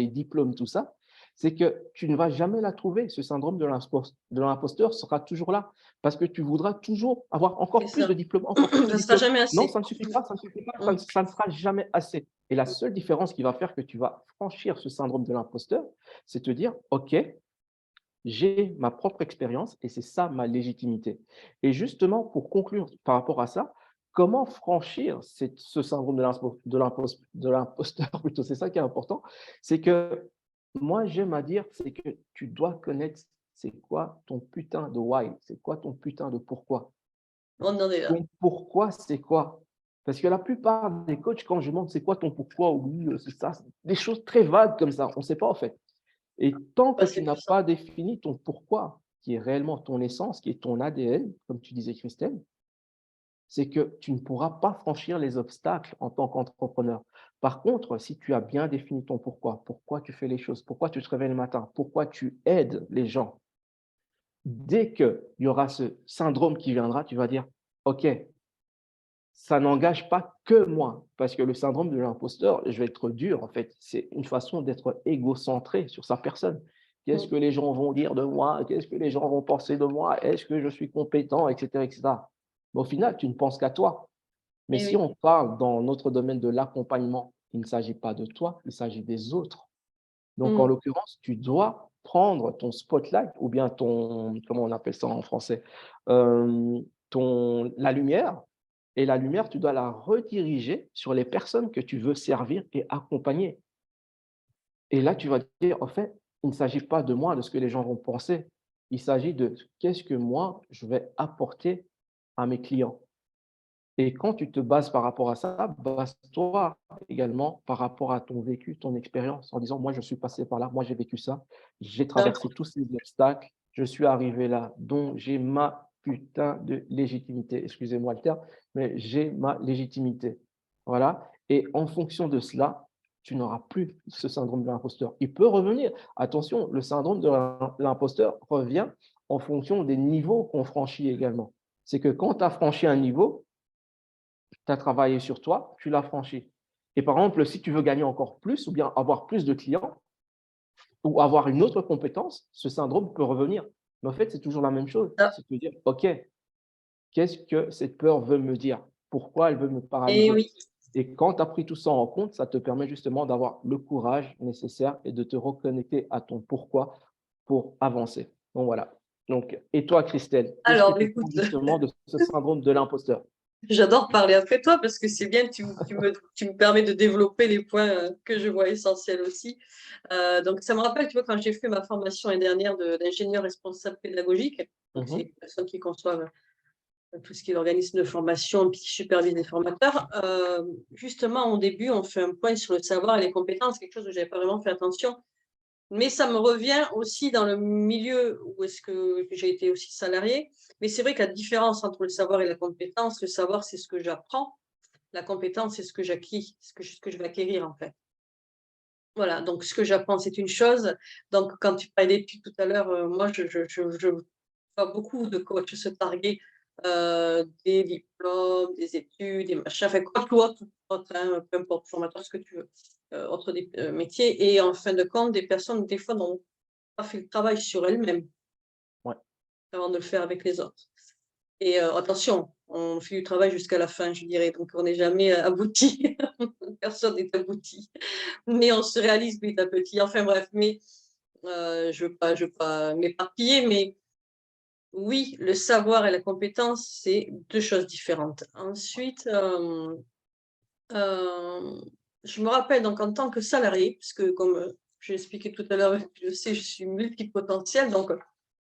Speaker 2: diplômes, tout ça, c'est que tu ne vas jamais la trouver. Ce syndrome de l'imposteur sera toujours là parce que tu voudras toujours avoir
Speaker 1: C'est
Speaker 2: encore plus
Speaker 1: ça.
Speaker 2: de diplômes, encore plus de
Speaker 1: Ça ne sera
Speaker 2: diplômes.
Speaker 1: jamais
Speaker 2: Non,
Speaker 1: assez.
Speaker 2: ça ne suffit pas, ça ne suffit pas,
Speaker 1: Mm.
Speaker 2: ça ne sera jamais assez. Et la seule différence qui va faire que tu vas franchir ce syndrome de l'imposteur, c'est te dire, OK, j'ai ma propre expérience et c'est ça ma légitimité. Et justement, pour conclure par rapport à ça, comment franchir ce syndrome de l'imposteur, plutôt, c'est ça qui est important, c'est que moi, j'aime à dire, c'est que tu dois connaître c'est quoi ton putain de why, c'est quoi ton putain de pourquoi.
Speaker 1: On en est là.
Speaker 2: Ton pourquoi, c'est quoi? Parce que la plupart des coachs, quand je demande c'est quoi ton pourquoi, oui, c'est ça, c'est des choses très vagues comme ça, on ne sait pas en fait. Et tant que tu
Speaker 1: Passer
Speaker 2: n'as
Speaker 1: par ça.
Speaker 2: pas défini ton pourquoi, qui est réellement ton essence, qui est ton ADN, comme tu disais, Christelle, c'est que tu ne pourras pas franchir les obstacles en tant qu'entrepreneur. Par contre, si tu as bien défini ton pourquoi, pourquoi tu fais les choses, pourquoi tu te réveilles le matin, pourquoi tu aides les gens, dès qu'il y aura ce syndrome qui viendra, tu vas dire, OK, ça n'engage pas que moi, parce que le syndrome de l'imposteur, je vais être dur en fait, c'est une façon d'être égocentré sur sa personne. Qu'est-ce
Speaker 1: Mm.
Speaker 2: que les gens vont dire de moi? Qu'est-ce que les gens vont penser de moi? Est-ce que je suis compétent? Etc. etc. Mais au final, tu ne penses qu'à toi. Mais
Speaker 1: Eh
Speaker 2: si
Speaker 1: oui.
Speaker 2: on parle dans notre domaine de l'accompagnement, il ne s'agit pas de toi, il s'agit des autres. Donc, en
Speaker 1: Mm.
Speaker 2: l'occurrence, tu dois prendre ton spotlight ou bien ton, comment on appelle ça en français, la lumière. Et la lumière, tu dois la rediriger sur les personnes que tu veux servir et accompagner. Et là, tu vas dire, en fait, il ne s'agit pas de moi, de ce que les gens vont penser. Il s'agit de qu'est-ce que moi, je vais apporter à mes clients. Et quand tu te bases par rapport à ça, base-toi également par rapport à ton vécu, ton expérience, en disant: «Moi, je suis passé par là, moi, j'ai vécu ça, j'ai traversé
Speaker 1: D'accord.
Speaker 2: tous ces obstacles, je suis arrivé là, donc j'ai ma putain de légitimité». Excusez-moi le terme, mais j'ai ma légitimité. Voilà, et en fonction de cela, tu n'auras plus ce syndrome de l'imposteur. Il peut revenir. Attention, le syndrome de l'imposteur revient en fonction des niveaux qu'on franchit également. C'est que quand tu as franchi un niveau, tu as travaillé sur toi, tu l'as franchi. Et par exemple, si tu veux gagner encore plus ou bien avoir plus de clients ou avoir une autre compétence, ce syndrome peut revenir. Mais en fait, c'est toujours la même chose.
Speaker 1: Ah.
Speaker 2: C'est de dire, OK, qu'est-ce que cette peur veut me dire? Pourquoi elle veut me
Speaker 1: Eh
Speaker 2: paralyser?
Speaker 1: oui.
Speaker 2: Et quand tu as pris tout ça en compte, ça te permet justement d'avoir le courage nécessaire et de te reconnecter à ton pourquoi pour avancer. Donc voilà. Donc, et toi, Christelle, qu'est-ce que
Speaker 1: Alors,
Speaker 2: tu
Speaker 1: écoute,
Speaker 2: penses justement de ce syndrome de l'imposteur?
Speaker 1: j'adore parler après toi parce que c'est bien, tu me permets de développer les points que je vois essentiels aussi. Donc, ça me rappelle, tu vois, quand j'ai fait ma formation l'année dernière d'ingénieur responsable pédagogique, donc c'est
Speaker 2: Mhm,
Speaker 1: une personne qui conçoit tout ce qui est l'organisme de formation, puis qui supervise les formateurs. Justement, au début, on fait un point sur le savoir et les compétences, quelque chose où je n'avais pas vraiment fait attention. Mais ça me revient aussi dans le milieu où est-ce que j'ai été aussi salariée. Mais c'est vrai que la différence entre le savoir et la compétence, le savoir, c'est ce que j'apprends. La compétence, c'est ce que j'acquis, ce que je vais acquérir en fait. Voilà, donc ce que j'apprends, c'est une chose. Donc, quand tu parlais d'études tout à l'heure, moi, je vois beaucoup de coachs se targuer des diplômes, des études, des machins, enfin, quoi que autre, hein, peu importe, formateur, ce que tu veux, autre métier. Et en fin de compte, des personnes, des fois, n'ont pas fait le travail sur elles-mêmes
Speaker 2: ouais.
Speaker 1: avant de le faire avec les autres. Et attention, on fait du travail jusqu'à la fin, je dirais, donc on n'est jamais abouti. Personne n'est abouti, mais on se réalise petit à petit. Enfin bref, mais je veux pas m'éparpiller, mais oui, le savoir et la compétence, c'est deux choses différentes. Ensuite, euh, je me rappelle donc en tant que salarié, puisque comme j'ai expliqué tout à l'heure, je sais, je suis multipotentielle, donc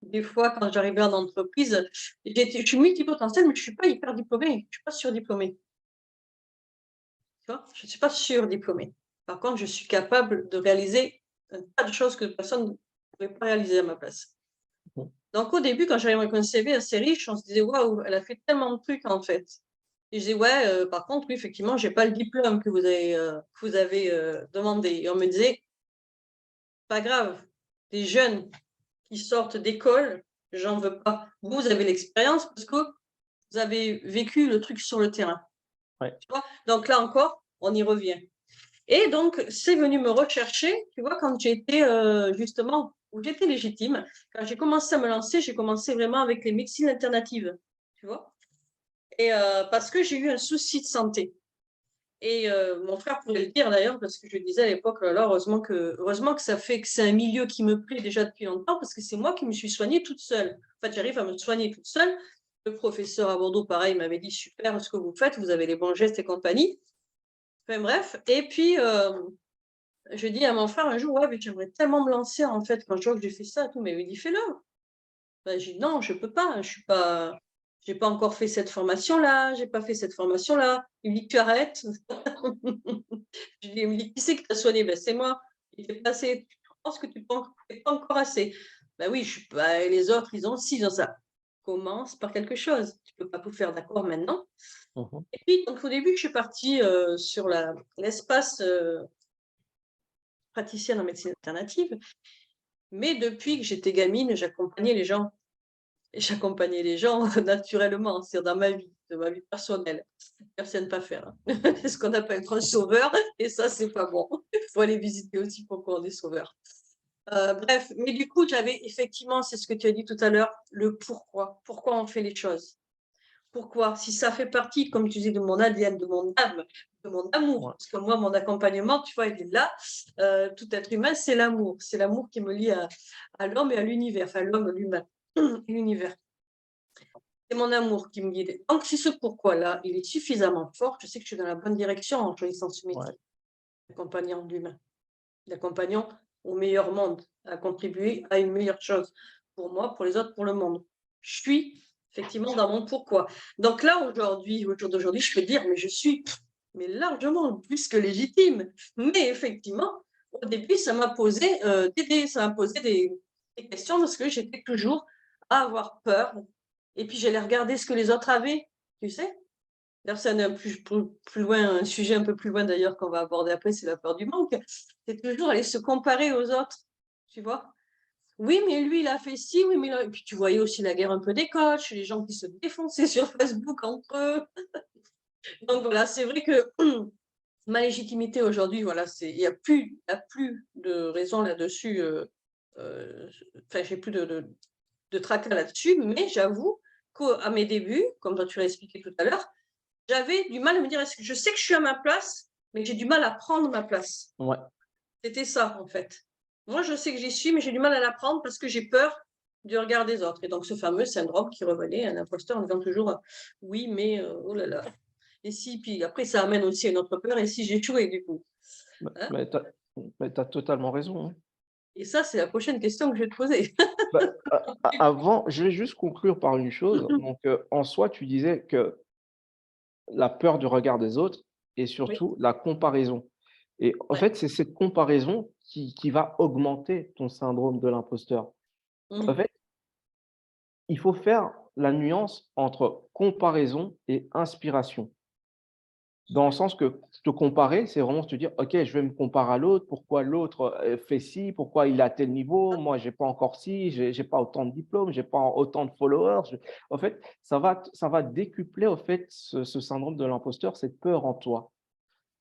Speaker 1: des fois, quand j'arrivais en entreprise, je suis multipotentielle, mais je ne suis pas hyper diplômée, je ne suis pas surdiplômée. Tu vois, je ne suis pas surdiplômée. Par contre, je suis capable de réaliser un tas de choses que personne ne pourrait pas réaliser à ma place. Donc, au début, quand j'arrivais avec un CV assez riche, on se disait, waouh, elle a fait tellement de trucs en fait. Et je disais, ouais, par contre, oui, effectivement, je n'ai pas le diplôme que vous avez demandé. Et on me disait, pas grave, des jeunes qui sortent d'école, j'en veux pas. Vous avez l'expérience parce que vous avez vécu le truc sur le terrain.
Speaker 2: Ouais.
Speaker 1: Tu vois, donc là encore, on y revient. Et donc, c'est venu me rechercher, tu vois, quand j'étais justement, où j'étais légitime, quand j'ai commencé à me lancer, j'ai commencé vraiment avec les médecines alternatives, tu vois, et parce que j'ai eu un souci de santé. Et mon frère pouvait le dire d'ailleurs, parce que je disais à l'époque, là, heureusement que ça fait que c'est un milieu qui me plaît déjà depuis longtemps, parce que c'est moi qui me suis soignée toute seule. En fait, j'arrive à me soigner toute seule. Le professeur à Bordeaux, pareil, m'avait dit super ce que vous faites, vous avez les bons gestes et compagnie. Enfin bref, et puis je dis à mon frère un jour, ouais, mais j'aimerais tellement me lancer en fait quand je vois que j'ai fait ça et tout, mais il dit fais-le. Ben, j'ai dit non, je peux pas, j'ai pas encore fait cette formation-là, j'ai pas fait cette formation-là. Il me dit tu arrêtes. Il me dit qui c'est qui t'a soigné? Ben, c'est moi. Il fait pas assez. Tu penses que tu ne fais pas encore assez? Ben oui, je suis pas. Les autres, ils ont aussi, ils ont ça. Commence par quelque chose. Tu peux pas tout faire d'accord maintenant. Et puis, donc, au début, je suis partie sur l'espace praticienne en médecine alternative. Mais depuis que j'étais gamine, j'accompagnais les gens. Et j'accompagnais les gens naturellement, c'est-à-dire dans ma vie, de ma vie personnelle. Personne ne pas faire. Hein. C'est ce qu'on appelle être un sauveur, et ça, c'est pas bon. Il faut aller visiter aussi pourquoi on est sauveur. Bref, mais du coup, j'avais effectivement, c'est ce que tu as dit tout à l'heure, le pourquoi. Pourquoi on fait les choses? Pourquoi? Si ça fait partie, comme tu dis, de mon ADN, de mon âme, de mon amour,
Speaker 2: Ouais.
Speaker 1: parce que moi, mon accompagnement, tu vois, il est là. Tout être humain, c'est l'amour. C'est l'amour qui me lie à l'homme et à l'univers, enfin l'homme, l'humain, l'univers. C'est mon amour qui me guide. Donc, si ce pourquoi-là, il est suffisamment fort, je sais que je suis dans la bonne direction en choisissant ce
Speaker 2: Ouais.
Speaker 1: métier, d'accompagnant l'humain, d'accompagnant au meilleur monde, à contribuer à une meilleure chose pour moi, pour les autres, pour le monde. Je suis effectivement dans mon pourquoi. Donc là, aujourd'hui, au jour d'aujourd'hui, je peux dire, mais je suis mais largement plus que légitime. Mais effectivement, au début, ça m'a posé, des questions parce que j'étais toujours à avoir peur. Et puis, j'allais regarder ce que les autres avaient, tu sais. D'ailleurs, c'est plus loin, un sujet un peu plus loin d'ailleurs qu'on va aborder après, c'est la peur du manque. C'est toujours aller se comparer aux autres, tu vois. Oui, mais lui, il a fait ci, oui, mais là... Et puis tu voyais aussi la guerre un peu des coachs, les gens qui se défonçaient sur Facebook entre eux. Donc voilà, c'est vrai que ma légitimité aujourd'hui, voilà, il n'y a plus de raison là-dessus. Enfin, j'ai plus de tracas là-dessus, mais j'avoue qu'à mes débuts, comme toi tu l'as expliqué tout à l'heure, j'avais du mal à me dire, est-ce que je sais que je suis à ma place, mais j'ai du mal à prendre ma place.
Speaker 2: Ouais.
Speaker 1: C'était ça, en fait. Moi, je sais que j'y suis, mais j'ai du mal à la prendre parce que j'ai peur du regard des autres. Et donc, ce fameux syndrome qui revenait, un imposteur en disant toujours, oui, mais oh là là. Et si, puis après, ça amène aussi à une autre peur, et si j'échouais, du coup. Hein.
Speaker 2: Mais tu as totalement raison. Hein.
Speaker 1: Et ça, c'est la prochaine question que je vais te poser.
Speaker 2: Bah, avant, je vais juste conclure par une chose. Donc, en soi, tu disais que la peur du regard des autres et
Speaker 1: Oui.
Speaker 2: surtout la comparaison. Et en
Speaker 1: Ouais.
Speaker 2: fait, c'est cette comparaison qui va augmenter ton syndrome de l'imposteur. En
Speaker 1: Mhm.
Speaker 2: fait, il faut faire la nuance entre comparaison et inspiration. Dans le sens que te comparer, c'est vraiment te dire: «OK, je vais me comparer à l'autre. Pourquoi l'autre, fait ci? Pourquoi il a tel niveau? Moi, j'ai pas encore ci, j'ai pas autant de diplômes, j'ai pas autant de followers». Je En fait, ça va décupler, au fait, ce syndrome de l'imposteur, cette peur en toi.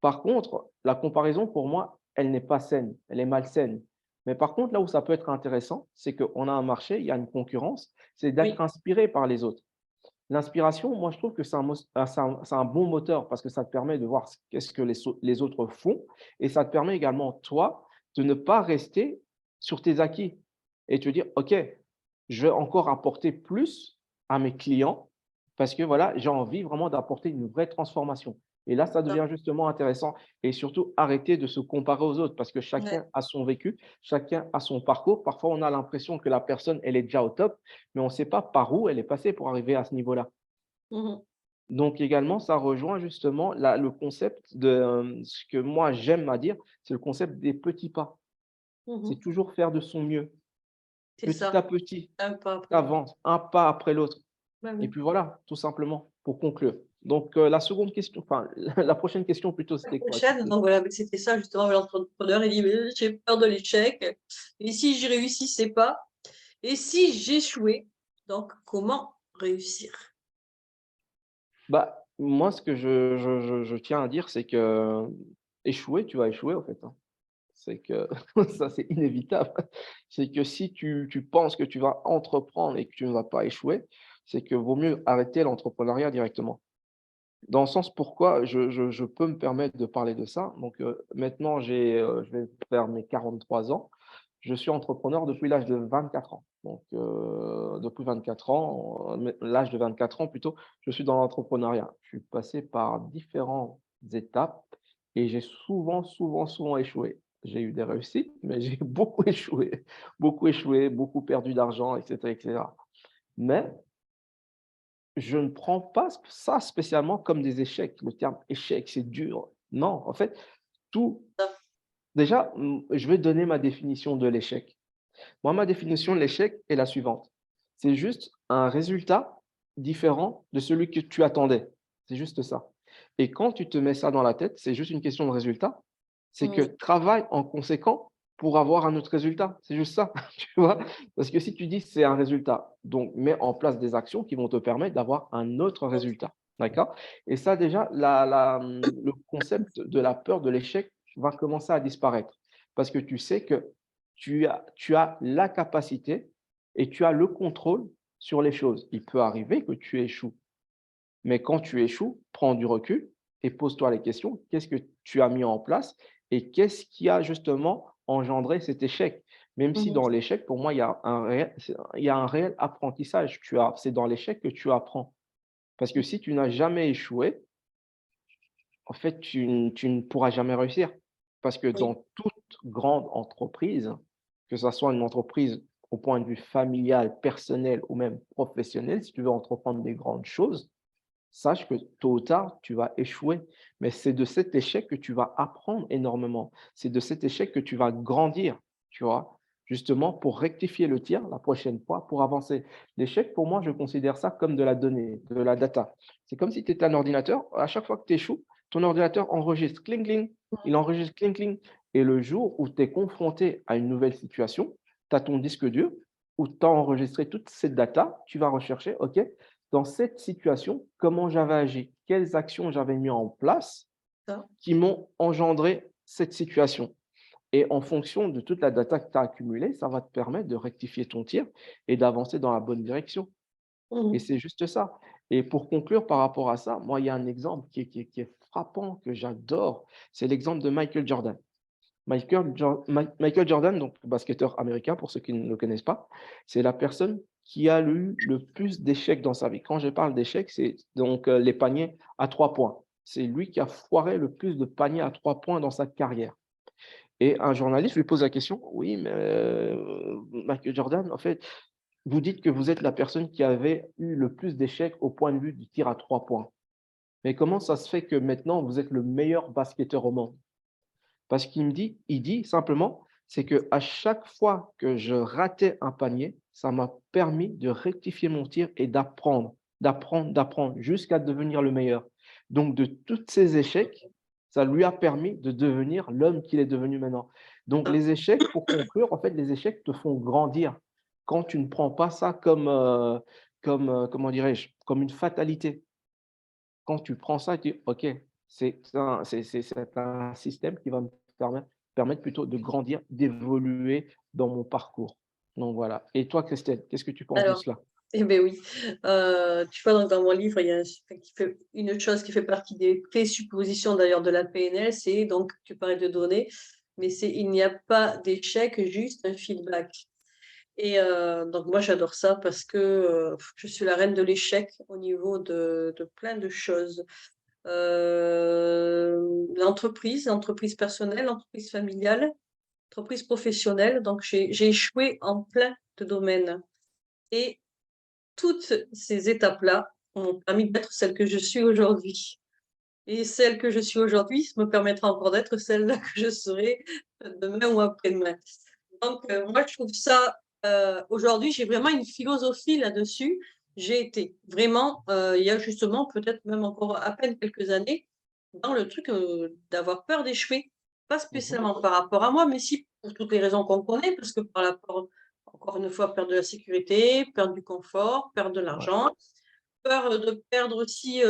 Speaker 2: Par contre, la comparaison, pour moi, elle n'est pas saine, elle est malsaine. Mais par contre, là où ça peut être intéressant, c'est qu'on a un marché, il y a une concurrence, c'est d'être
Speaker 1: Oui.
Speaker 2: inspiré par les autres. L'inspiration, moi, je trouve que c'est un bon moteur parce que ça te permet de voir qu'est-ce que les autres font et ça te permet également, toi, de ne pas rester sur tes acquis et te dire, OK, je vais encore apporter plus à mes clients parce que voilà, j'ai envie vraiment d'apporter une vraie transformation. Et là, ça
Speaker 1: Ça.
Speaker 2: devient justement intéressant et surtout arrêter de se comparer aux autres parce que
Speaker 1: Ouais.
Speaker 2: chacun a son vécu, chacun a son parcours. Parfois, on a l'impression que la personne, elle est déjà au top, mais on ne sait pas par où elle est passée pour arriver à ce niveau-là.
Speaker 1: Mhm.
Speaker 2: Donc également, ça rejoint justement le concept de ce que moi j'aime à dire, c'est le concept des petits pas. C'est
Speaker 1: Mhm.
Speaker 2: toujours faire de son mieux.
Speaker 1: C'est
Speaker 2: Petit à
Speaker 1: ça,
Speaker 2: petit,
Speaker 1: un pas
Speaker 2: tu
Speaker 1: après l'autre.
Speaker 2: avances, un pas après l'autre.
Speaker 1: Bah
Speaker 2: Et
Speaker 1: oui.
Speaker 2: puis voilà, tout simplement, pour conclure. Donc la seconde question, enfin la prochaine question plutôt,
Speaker 1: La
Speaker 2: c'était quoi?
Speaker 1: prochaine, donc voilà, mais c'était ça justement, l'entrepreneur, il dit, mais j'ai peur de l'échec. Et si je réussissais pas? Et si j'échouais? Donc, comment réussir?
Speaker 2: Bah, moi, ce que je tiens à dire, c'est que échouer, tu vas échouer en fait, hein. C'est que ça, c'est inévitable. C'est que si tu penses que tu vas entreprendre et que tu ne vas pas échouer, c'est que vaut mieux arrêter l'entrepreneuriat directement. Dans le sens pourquoi je peux me permettre de parler de ça. Donc, maintenant, je vais faire mes 43 ans. Je suis entrepreneur depuis l'âge de 24 ans. Donc, depuis 24 ans, l'âge de 24 ans plutôt, je suis dans l'entrepreneuriat. Je suis passé par différentes étapes et j'ai souvent échoué. J'ai eu des réussites, mais j'ai beaucoup échoué, beaucoup perdu d'argent, et cetera. Mais je ne prends pas ça spécialement comme des échecs. Le terme échec, c'est dur. Non, en fait, tout déjà, je vais donner ma définition de l'échec. Moi, ma définition de l'échec est la suivante. C'est juste un résultat différent de celui que tu attendais. C'est juste ça. Et quand tu te mets ça dans la tête, c'est juste une question de résultat. C'est que
Speaker 1: Mmh.
Speaker 2: travaille en conséquent pour avoir un autre résultat. C'est juste ça, tu vois? Parce que si tu dis c'est un résultat, donc mets en place des actions qui vont te permettre d'avoir un autre résultat. D'accord? Et ça, déjà, le concept de la peur de l'échec va commencer à disparaître. Parce que tu sais que tu as la capacité et tu as le contrôle sur les choses. Il peut arriver que tu échoues, mais quand tu échoues, prends du recul et pose-toi les questions. Qu'est-ce que tu as mis en place et qu'est-ce qui a justement engendré cet échec? Même si
Speaker 1: Mmh.
Speaker 2: dans l'échec, pour moi, il y a un réel apprentissage. C'est dans l'échec que tu apprends. Parce que si tu n'as jamais échoué, en fait, tu ne pourras jamais réussir. Parce que
Speaker 1: Oui.
Speaker 2: dans toute grande entreprise, que ça soit une entreprise au point de vue familial, personnel ou même professionnel, si tu veux entreprendre des grandes choses, sache que tôt ou tard, tu vas échouer. Mais c'est de cet échec que tu vas apprendre énormément. C'est de cet échec que tu vas grandir, tu vois? Justement pour rectifier le tir la prochaine fois, pour avancer. L'échec, pour moi, je considère ça comme de la donnée, de la data. C'est comme si tu étais un ordinateur. À chaque fois que tu échoues, ton ordinateur enregistre cling cling, il enregistre cling cling. Et le jour où tu es confronté à une nouvelle situation, tu as ton disque dur où tu as enregistré toute cette data, tu vas rechercher, OK, dans cette situation, comment j'avais agi? Quelles actions j'avais mis en place
Speaker 1: Ça.
Speaker 2: qui m'ont engendré cette situation? Et en fonction de toute la data que tu as accumulée, ça va te permettre de rectifier ton tir et d'avancer dans la bonne direction. Et
Speaker 1: Mmh.
Speaker 2: c'est juste ça. Et pour conclure par rapport à ça, moi, il y a un exemple qui est frappant, que j'adore, c'est l'exemple de Michael Jordan. Michael Jordan, donc basketteur américain, pour ceux qui ne le connaissent pas, c'est la personne qui a eu le plus d'échecs dans sa vie. Quand je parle d'échecs, c'est donc les paniers à 3 points. C'est lui qui a foiré le plus de paniers à 3 points dans sa carrière. Et un journaliste lui pose la question: «Oui, mais Michael Jordan, en fait, vous dites que vous êtes la personne qui avait eu le plus d'échecs au point de vue du tir à 3 points. Mais comment ça se fait que maintenant vous êtes le meilleur basketteur au monde?» Parce il dit simplement, c'est que à chaque fois que je ratais un panier, ça m'a permis de rectifier mon tir et d'apprendre jusqu'à devenir le meilleur. Donc de tous ces échecs, ça lui a permis de devenir l'homme qu'il est devenu maintenant. Donc
Speaker 1: Ça.
Speaker 2: les échecs, pour conclure, en fait, les échecs te font grandir quand tu ne prends pas ça comment dirais-je? Comme une fatalité. Quand tu prends ça, tu dis: «OK, c'est un système qui va me permettre plutôt de grandir, d'évoluer dans mon parcours». Donc voilà. Et toi, Christelle, qu'est-ce que tu penses de
Speaker 1: Alors,
Speaker 2: cela?
Speaker 1: Eh bien oui. Tu vois, dans mon livre, il y a une chose qui fait partie des présuppositions d'ailleurs de la PNL, c'est donc, tu parlais de données, mais c'est il n'y a pas d'échec, juste un feedback. Et donc moi j'adore ça parce que je suis la reine de l'échec au niveau de plein de choses. L'entreprise personnelle, l'entreprise familiale, l'entreprise professionnelle. Donc j'ai échoué en plein de domaines. Et toutes ces étapes-là m'ont permis d'être celle que je suis aujourd'hui. Et celle que je suis aujourd'hui me permettra encore d'être celle que je serai demain ou après-demain. Donc, moi, je trouve ça, aujourd'hui, j'ai vraiment une philosophie là-dessus. J'ai été vraiment, il y a justement peut-être même encore à peine quelques années, dans le truc d'avoir peur d'échouer. Pas
Speaker 2: Mhm.
Speaker 1: spécialement par rapport à moi, mais si pour toutes les raisons qu'on connaît, parce que par rapport, encore une fois, perdre de la sécurité, perdre du confort, perdre de
Speaker 2: Ouais,
Speaker 1: l'argent, peur de perdre aussi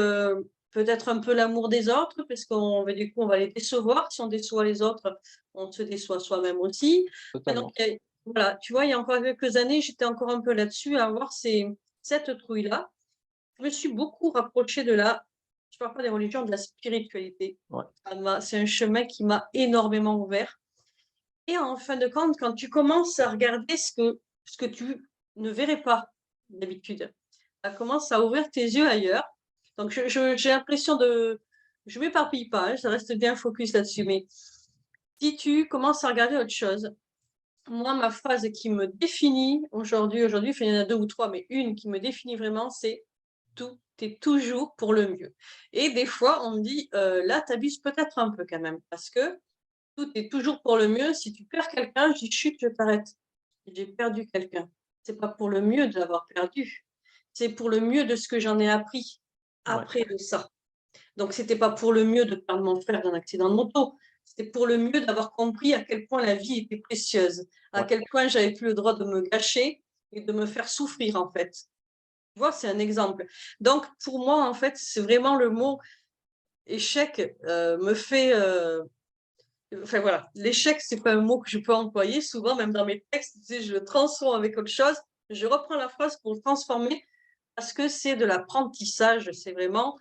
Speaker 1: peut-être un peu l'amour des autres, parce qu'on du coup, on va les décevoir. Si on déçoit les autres, on se déçoit soi-même aussi. Et donc,
Speaker 2: totalement.
Speaker 1: voilà, tu vois, il y a encore quelques années, j'étais encore un peu là-dessus, à avoir cette trouille-là. Je me suis beaucoup rapprochée je parle pas des religions, de la spiritualité.
Speaker 2: Ouais,
Speaker 1: C'est un chemin qui m'a énormément ouvert. Et en fin de compte, quand tu commences à regarder ce que tu ne verrais pas d'habitude, ça commence à ouvrir tes yeux ailleurs. Donc, j'ai l'impression je m'éparpille pas, hein, ça reste bien focus là-dessus, mais si tu commences à regarder autre chose, moi, ma phrase qui me définit aujourd'hui, enfin, il y en a deux ou trois, mais une qui me définit vraiment, c'est tout est toujours pour le mieux. Et des fois, on me dit, là, tu abuses peut-être un peu quand même, parce que tout est toujours pour le mieux. Si tu perds quelqu'un, je dis chut, je t'arrête. J'ai perdu quelqu'un. C'est pas pour le mieux de l'avoir perdu. C'est pour le mieux de ce que j'en ai appris
Speaker 2: ouais,
Speaker 1: après de ça. Donc, c'était pas pour le mieux de perdre mon frère d'un accident de moto. C'était pour le mieux d'avoir compris à quel point la vie était précieuse, à
Speaker 2: ouais,
Speaker 1: quel point j'avais plus le droit de me gâcher et de me faire souffrir, en fait. Tu vois, c'est un exemple. Donc, pour moi, en fait, c'est vraiment le mot échec me fait enfin voilà, l'échec, c'est pas un mot que je peux employer souvent, même dans mes textes, tu sais, je le transforme avec autre chose. Je reprends la phrase pour le transformer parce que c'est de l'apprentissage. C'est vraiment,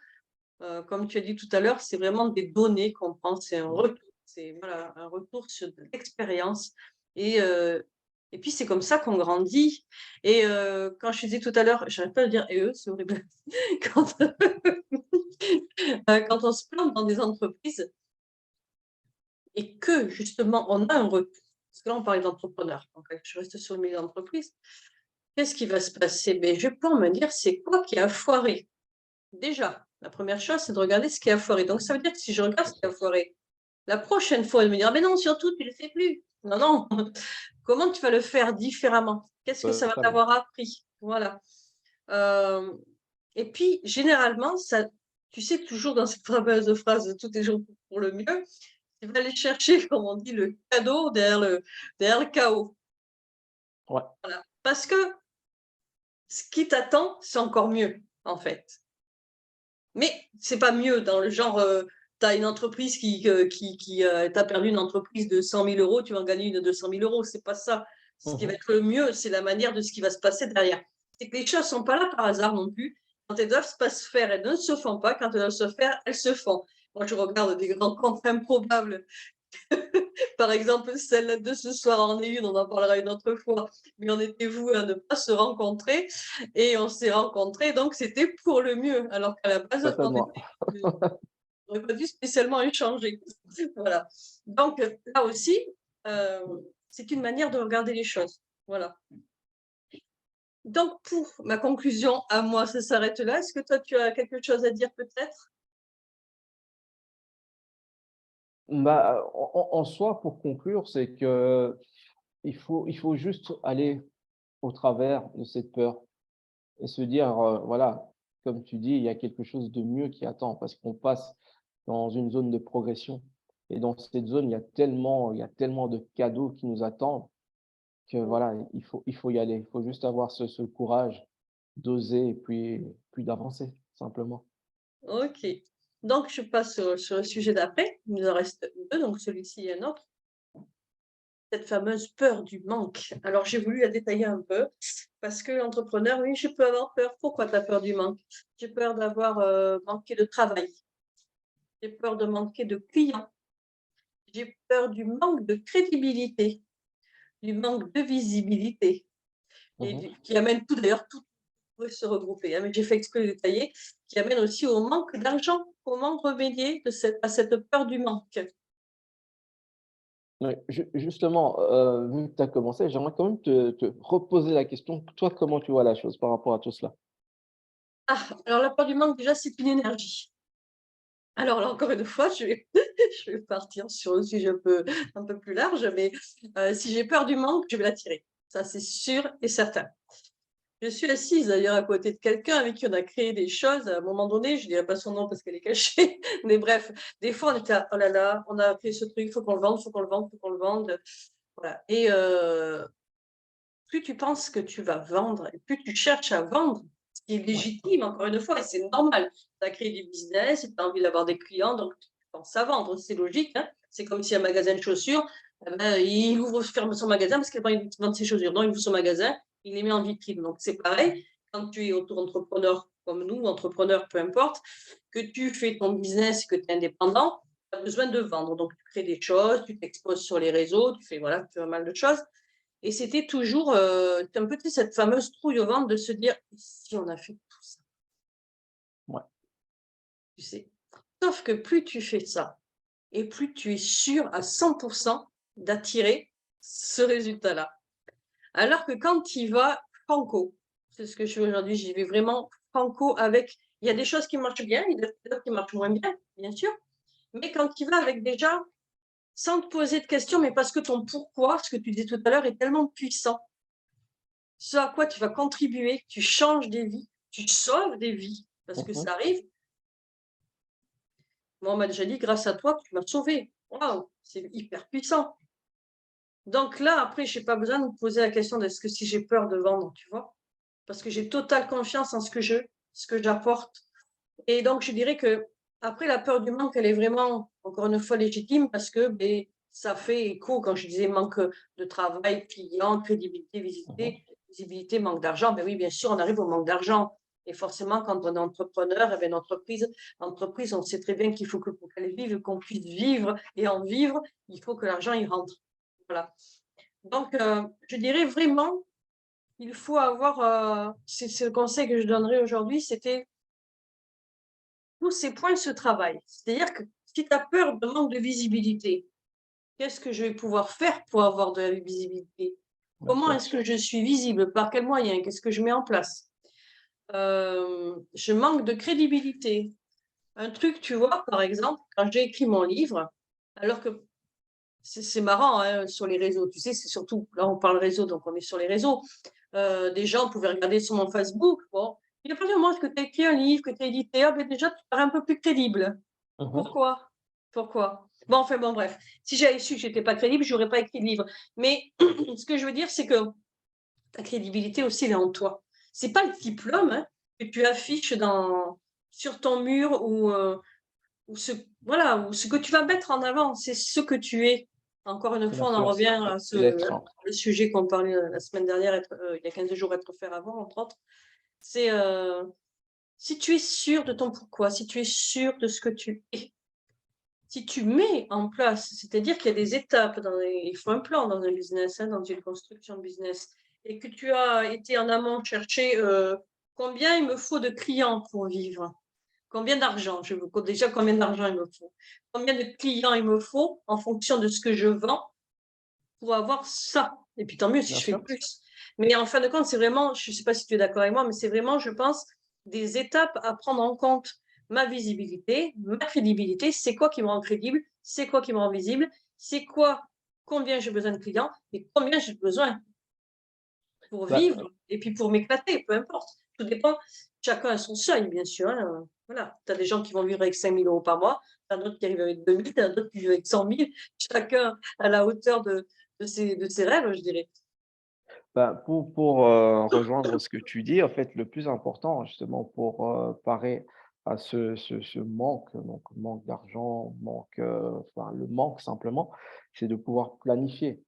Speaker 1: comme tu as dit tout à l'heure, c'est vraiment des données qu'on prend. C'est un
Speaker 2: ouais.
Speaker 1: retour, c'est voilà, un retour sur de l'expérience. Et, et puis c'est comme ça qu'on grandit. Et quand je disais tout à l'heure, j'arrête pas de dire et eux, c'est horrible. Quand, quand on se plante dans des entreprises, et que justement on a un retour, parce que là on parlait d'entrepreneurs, donc je reste sur le milieu d'entreprise, qu'est-ce qui va se passer? Ben, je peux me dire c'est quoi qui a foiré? Déjà, la première chose, c'est de regarder ce qui a foiré. Donc ça veut dire que si je regarde ce qui a foiré, la prochaine fois, de me dire, mais non, surtout, tu ne le fais plus. Non, non, comment tu vas le faire différemment? Qu'est-ce que ça va
Speaker 2: Totalement.
Speaker 1: t'avoir appris? Voilà. Euh, et puis, généralement, ça, tu sais, toujours dans cette fameuse phrase, tout est toujours pour le mieux, tu vas aller chercher, comme on dit, le cadeau derrière le chaos.
Speaker 2: Ouais,
Speaker 1: Voilà. Parce que ce qui t'attend, c'est encore mieux, en fait. Mais c'est pas mieux dans le genre, tu as une entreprise t'as perdu une entreprise de 100 000 euros, tu vas en gagner une de 200 000 euros. C'est pas ça. Ce qui va
Speaker 2: mhm.
Speaker 1: être le mieux, c'est la manière de ce qui va se passer derrière. C'est que les choses sont pas là par hasard non plus. Quand elles doivent pas se faire, elles ne se font pas. Quand elles doivent se faire, elles se font. Moi, je regarde des grands comptes improbables. Par exemple, celle de ce soir en est une, on en parlera une autre fois, mais on était voués à ne pas se rencontrer et on s'est rencontrés, donc c'était pour le mieux, alors qu'à la base,
Speaker 2: Certainement.
Speaker 1: on n'aurait pas dû spécialement échanger. Voilà. Donc là aussi, euh, c'est une manière de regarder les choses. Voilà. Donc pour ma conclusion à moi, ça s'arrête là. Est-ce que toi, tu as quelque chose à dire peut-être?
Speaker 2: Bah, en soi, pour conclure, c'est que il faut juste aller au travers de cette peur et se dire, voilà, comme tu dis, il y a quelque chose de mieux qui attend parce qu'on passe dans une zone de progression et dans cette zone, il y a tellement de cadeaux qui nous attendent que voilà, il faut y aller. Il faut juste avoir ce courage d'oser et puis d'avancer, simplement.
Speaker 1: Ok. Donc je passe sur le sujet d'après. Il nous en reste deux, donc celui-ci et un autre. cette fameuse peur du manque. Alors, j'ai voulu la détailler un peu parce que l'entrepreneur, oui, je peux avoir peur. Pourquoi tu as peur du manque? J'ai peur d'avoir manqué de travail. J'ai peur de manquer de clients. J'ai peur du manque de crédibilité, du manque de visibilité,
Speaker 2: Mhm.
Speaker 1: qui amène tout, d'ailleurs, tout pourrait se regrouper, hein, mais j'ai fait exprès de détailler, qui amène aussi au manque d'argent. Comment remédier à cette peur du manque?
Speaker 2: Ouais, justement, vu que tu as commencé, j'aimerais quand même te reposer la question. Toi, comment tu vois la chose par rapport à tout cela?
Speaker 1: Ah, alors la peur du manque, déjà, c'est une énergie. Alors là, encore une fois, je vais, je vais partir sur un sujet un peu plus large, mais si j'ai peur du manque, je vais l'attirer. Ça, c'est sûr et certain. Je suis assise d'ailleurs à côté de quelqu'un avec qui on a créé des choses. À un moment donné, je ne dirai pas son nom parce qu'elle est cachée, mais bref, des fois on était là, oh là là, on a créé ce truc, il faut qu'on le vende, il faut qu'on le vende, il faut qu'on le vende. Voilà. Et plus tu penses que tu vas vendre, et plus tu cherches à vendre, ce qui est
Speaker 2: Ouais.
Speaker 1: légitime, encore une fois, et c'est normal. Tu as créé du business, tu as envie d'avoir des clients, donc tu penses à vendre, c'est logique. Hein. C'est comme si un magasin de chaussures, eh ben, il ouvre, ferme son magasin parce qu'il n'a pas envie de vendre ses chaussures. Non, il ouvre son magasin, il les met en vitrine. Donc c'est pareil, quand tu es auto-entrepreneur comme nous, entrepreneur, peu importe, que tu fais ton business, que tu es indépendant, tu as besoin de vendre. Donc tu crées des choses, tu t'exposes sur les réseaux, tu fais, voilà, tu fais pas mal de choses. Et c'était toujours un peu cette fameuse trouille au ventre de se dire: «Et si on a fait tout ça?»
Speaker 2: Ouais.
Speaker 1: Tu sais? Sauf que plus tu fais ça et plus tu es sûr à 100 d'attirer ce résultat-là. Alors que quand tu y vas franco, c'est ce que je fais aujourd'hui, j'y vais vraiment franco avec il y a des choses qui marchent bien, il y a d'autres qui marchent moins bien, bien sûr, mais quand tu y vas avec déjà sans te poser de questions, mais parce que ton pourquoi, ce que tu disais tout à l'heure, est tellement puissant. Ce à quoi tu vas contribuer, tu changes des vies, tu sauves des vies, parce que
Speaker 2: Mhm.
Speaker 1: ça arrive. Moi, on m'a déjà dit: «Grâce à toi, tu m'as sauvé». Waouh, c'est hyper puissant. Donc là, après, j'ai pas besoin de me poser la question de: ce que si j'ai peur de vendre, tu vois? Parce que j'ai totale confiance en ce que j'apporte et donc je dirais que après la peur du manque, elle est vraiment, encore une fois, légitime parce que, beh, ça fait écho quand je disais manque, de travail, client, crédibilité,
Speaker 2: Mhm.
Speaker 1: visibilité, manque d'argent. Ben oui, bien sûr, on arrive au manque d'argent et forcément quand on est entrepreneur et bien l'entreprise, on sait très bien qu'il faut que pour qu'elle vive, qu'on puisse vivre et en vivre, il faut que l'argent y rentre. Voilà. Donc je dirais vraiment, il faut avoir, c'est le conseil que je donnerais aujourd'hui, c'était tous ces points se travaillent. C'est-à-dire que si tu as peur de manque de visibilité, qu'est-ce que je vais pouvoir faire pour avoir de la visibilité?
Speaker 2: Bien
Speaker 1: Comment
Speaker 2: sûr.
Speaker 1: est-ce que je suis visible? Par quels moyens? Qu'est-ce que je mets en place? Je manque de crédibilité. Un truc, tu vois, par exemple, quand j'ai écrit mon livre, alors que c'est marrant, hein, sur les réseaux, tu sais, c'est surtout, là on parle réseau, donc on est sur les réseaux. Des gens pouvaient regarder sur mon Facebook. Bon, il y a pas de moment que tu as écrit un livre, que tu as édité, ah ben déjà tu parais un peu plus crédible.
Speaker 2: Mhm.
Speaker 1: Pourquoi? Pourquoi? Bon, enfin bon, bref. Si j'avais su que j'étais pas crédible, j'aurais pas écrit de livre. Mais ce que je veux dire, c'est que ta crédibilité aussi, elle est en toi. C'est pas le diplôme, hein, que tu affiches sur ton mur ou voilà, ou ce que tu vas mettre en avant, c'est ce que tu es. Encore une
Speaker 2: Bien
Speaker 1: fois, on en
Speaker 2: sûr,
Speaker 1: revient à
Speaker 2: c'est l'être. Hein.
Speaker 1: le sujet qu'on parlait la semaine dernière, il y a 15 jours, être faire avant, entre autres. C'est si tu es sûr de ton pourquoi, si tu es sûr de ce que tu es, si tu mets en place, c'est-à-dire qu'il y a des étapes, il faut un plan dans un business, hein, dans une construction de business, et que tu as été en amont chercher combien il me faut de clients pour vivre, combien d'argent, déjà combien d'argent il me faut, combien de clients il me faut en fonction de ce que je vends pour avoir ça. Et puis tant mieux si
Speaker 2: Bien
Speaker 1: je fais
Speaker 2: sûr.
Speaker 1: plus. Mais en fin de compte, c'est vraiment, je ne sais pas si tu es d'accord avec moi, mais c'est vraiment, je pense, des étapes à prendre en compte. Ma visibilité, ma crédibilité, c'est quoi qui me rend crédible, c'est quoi qui me rend visible, c'est quoi, combien j'ai besoin de clients et combien j'ai besoin pour
Speaker 2: Bah,
Speaker 1: vivre et puis pour m'éclater, peu importe. Tout dépend, chacun a son seuil, bien sûr. Hein. Voilà. Tu as des gens qui vont vivre avec 5 000 € par mois, tu as d'autres qui arrivent avec 2 000, tu as d'autres qui vivent avec 100 000, chacun à la hauteur de ses rêves, je dirais.
Speaker 2: pour rejoindre ce que tu dis, en fait, le plus important, justement, pour parer à ce manque, donc manque d'argent, manque, enfin, le manque simplement, c'est de pouvoir planifier.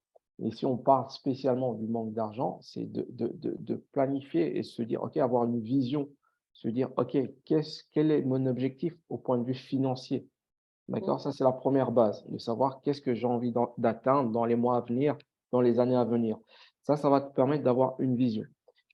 Speaker 2: Et si on parle spécialement du manque d'argent, c'est de planifier et se dire, OK, avoir une vision, se dire, OK, quel est mon objectif au point de vue financier?
Speaker 1: Mmh.
Speaker 2: D'accord? Ça, c'est la première base, de savoir qu'est-ce que j'ai envie d'atteindre dans les mois à venir, dans les années à venir. Ça va te permettre d'avoir une vision.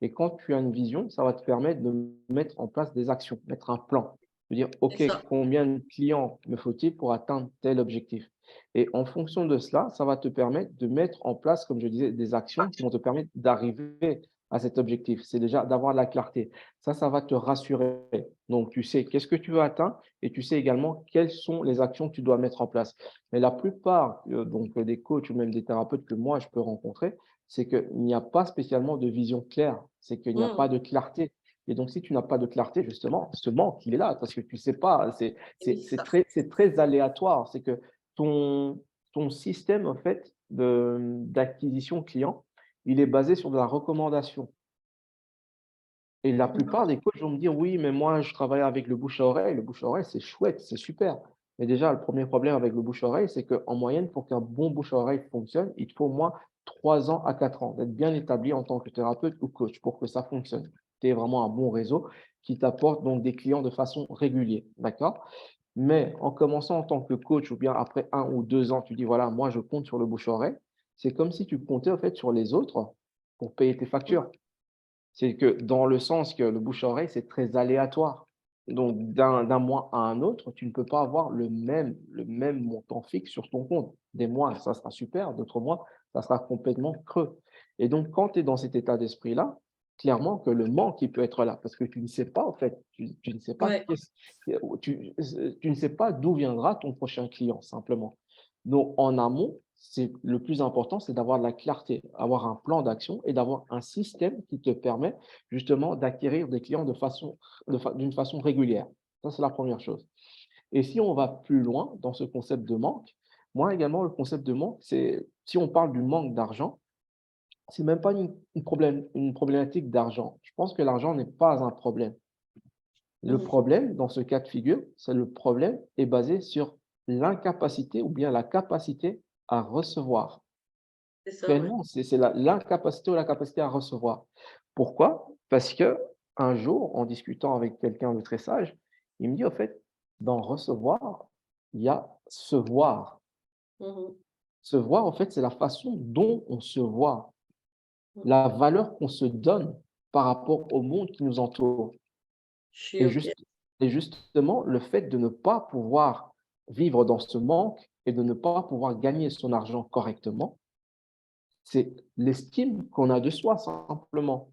Speaker 2: Et quand tu as une vision, ça va te permettre de mettre en place des actions, mettre un plan. De dire,
Speaker 1: C'est
Speaker 2: OK,
Speaker 1: ça.
Speaker 2: combien de clients me faut-il pour atteindre tel objectif? Et en fonction de cela, ça va te permettre de mettre en place, comme je disais, des actions qui vont te permettre d'arriver à cet objectif. C'est déjà d'avoir la clarté. Ça va te rassurer. Donc, tu sais qu'est-ce que tu veux atteindre et tu sais également quelles sont les actions que tu dois mettre en place. Mais la plupart des coachs ou même des thérapeutes que moi je peux rencontrer, c'est qu'il n'y a pas spécialement de vision claire, c'est qu'il n'y a pas
Speaker 1: Mmh.
Speaker 2: de clarté. Et donc, si tu n'as pas de clarté, justement, ce manque, il est là parce que tu ne sais pas,
Speaker 1: Et oui, ça.
Speaker 2: c'est très aléatoire. C'est que ton, ton système, en fait, d'acquisition client, il est basé sur de la recommandation. Et la
Speaker 1: Mmh.
Speaker 2: plupart des coachs vont me dire: «Oui, mais moi, je travaille avec le bouche à oreille». Le bouche à oreille, c'est chouette, c'est super. Mais déjà, le premier problème avec le bouche à oreille, c'est qu'en moyenne, pour qu'un bon bouche à oreille fonctionne, il te faut au moins 3 ans à 4 ans d'être bien établi en tant que thérapeute ou coach pour que ça fonctionne. Tu aies vraiment un bon réseau qui t'apporte donc des clients de façon régulière, d'accord? Mais en commençant en tant que coach ou bien après 1 ou 2 ans, tu dis: «Voilà, moi, je compte sur le bouche à oreille». C'est comme si tu comptais, en fait, sur les autres pour payer tes
Speaker 1: Mmh.
Speaker 2: factures. C'est que dans le sens que le bouche à oreille, c'est très aléatoire. Donc d'un mois à un autre, tu ne peux pas avoir le même montant fixe sur ton compte. Des mois, ça sera super, d'autres mois, ça sera complètement creux. Et donc quand tu es dans cet état d'esprit-là, clairement que le manque, il peut être là parce que tu ne sais pas en fait, tu ne sais pas
Speaker 1: Ouais.
Speaker 2: tu ne sais pas d'où viendra ton prochain client simplement. Donc en amont, c'est le plus important, c'est d'avoir de la clarté, avoir un plan d'action et d'avoir un système qui te permet justement d'acquérir des clients d'une façon régulière. Ça, c'est la première chose. Et si on va plus loin dans ce concept de manque, moi également, le concept de manque, c'est si on parle du manque d'argent, c'est même pas une problématique d'argent. Je pense que l'argent n'est pas un problème. Le
Speaker 1: Mmh.
Speaker 2: problème, dans ce cas de figure, c'est le problème est basé sur l'incapacité ou bien la capacité à recevoir.
Speaker 1: C'est ça, ouais.
Speaker 2: Réellement, c'est l'incapacité ou la capacité à recevoir. Pourquoi? Parce que un jour, en discutant avec quelqu'un de très sage, il me dit: «En fait, dans recevoir, il y a se voir».
Speaker 1: Mmh.
Speaker 2: Se voir, en fait, c'est la façon dont on se voit,
Speaker 1: Mmh.
Speaker 2: la valeur qu'on se donne par rapport au monde qui nous entoure.
Speaker 1: Je suis
Speaker 2: Et
Speaker 1: OK.
Speaker 2: juste et justement, le fait de ne pas pouvoir vivre dans ce manque et de ne pas pouvoir gagner son argent correctement, c'est l'estime qu'on a de soi simplement.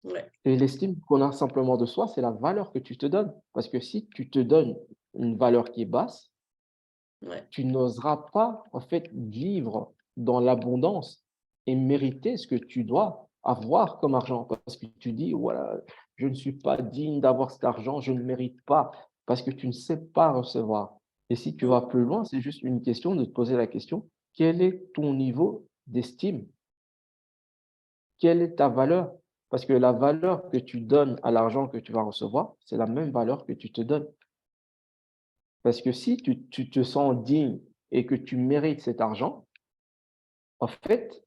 Speaker 1: Ouais.
Speaker 2: Et l'estime qu'on a simplement de soi, c'est la valeur que tu te donnes. Parce que si tu te donnes une valeur qui est basse,
Speaker 1: Ouais.
Speaker 2: tu n'oseras pas, en fait, vivre dans l'abondance et mériter ce que tu dois avoir comme argent. Parce que tu dis, voilà, je ne suis pas digne d'avoir cet argent, je ne mérite pas, parce que tu ne sais pas recevoir. Et si tu
Speaker 1: Mmh.
Speaker 2: vas plus loin, c'est juste une question de te poser la question, quel est ton niveau d'estime? Quelle est ta valeur? Parce que la valeur que tu donnes à l'argent que tu vas recevoir, c'est la même valeur que tu te donnes. Parce que si tu te sens digne et que tu mérites cet argent, en fait,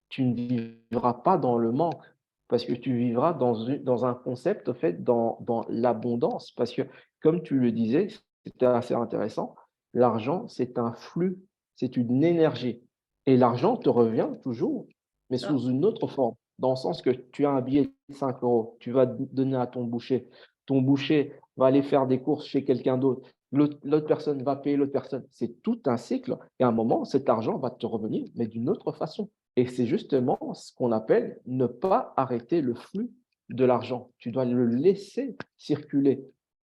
Speaker 2: tu ne vivras pas dans le manque. Parce que tu vivras dans un concept, en fait, dans l'abondance. Parce que, comme tu le disais, c'était assez intéressant, l'argent, c'est un flux, c'est une énergie. Et l'argent te revient toujours, mais
Speaker 1: Ça.
Speaker 2: sous une autre forme. Dans le sens que tu as un billet de 5 euros, tu vas donner à ton boucher. Ton boucher va aller faire des courses chez quelqu'un d'autre. L'autre personne va payer l'autre personne. C'est tout un cycle. Et à un moment, cet argent va te revenir, mais d'une autre façon. Et c'est justement ce qu'on appelle ne pas arrêter le flux de l'argent. Tu dois le laisser circuler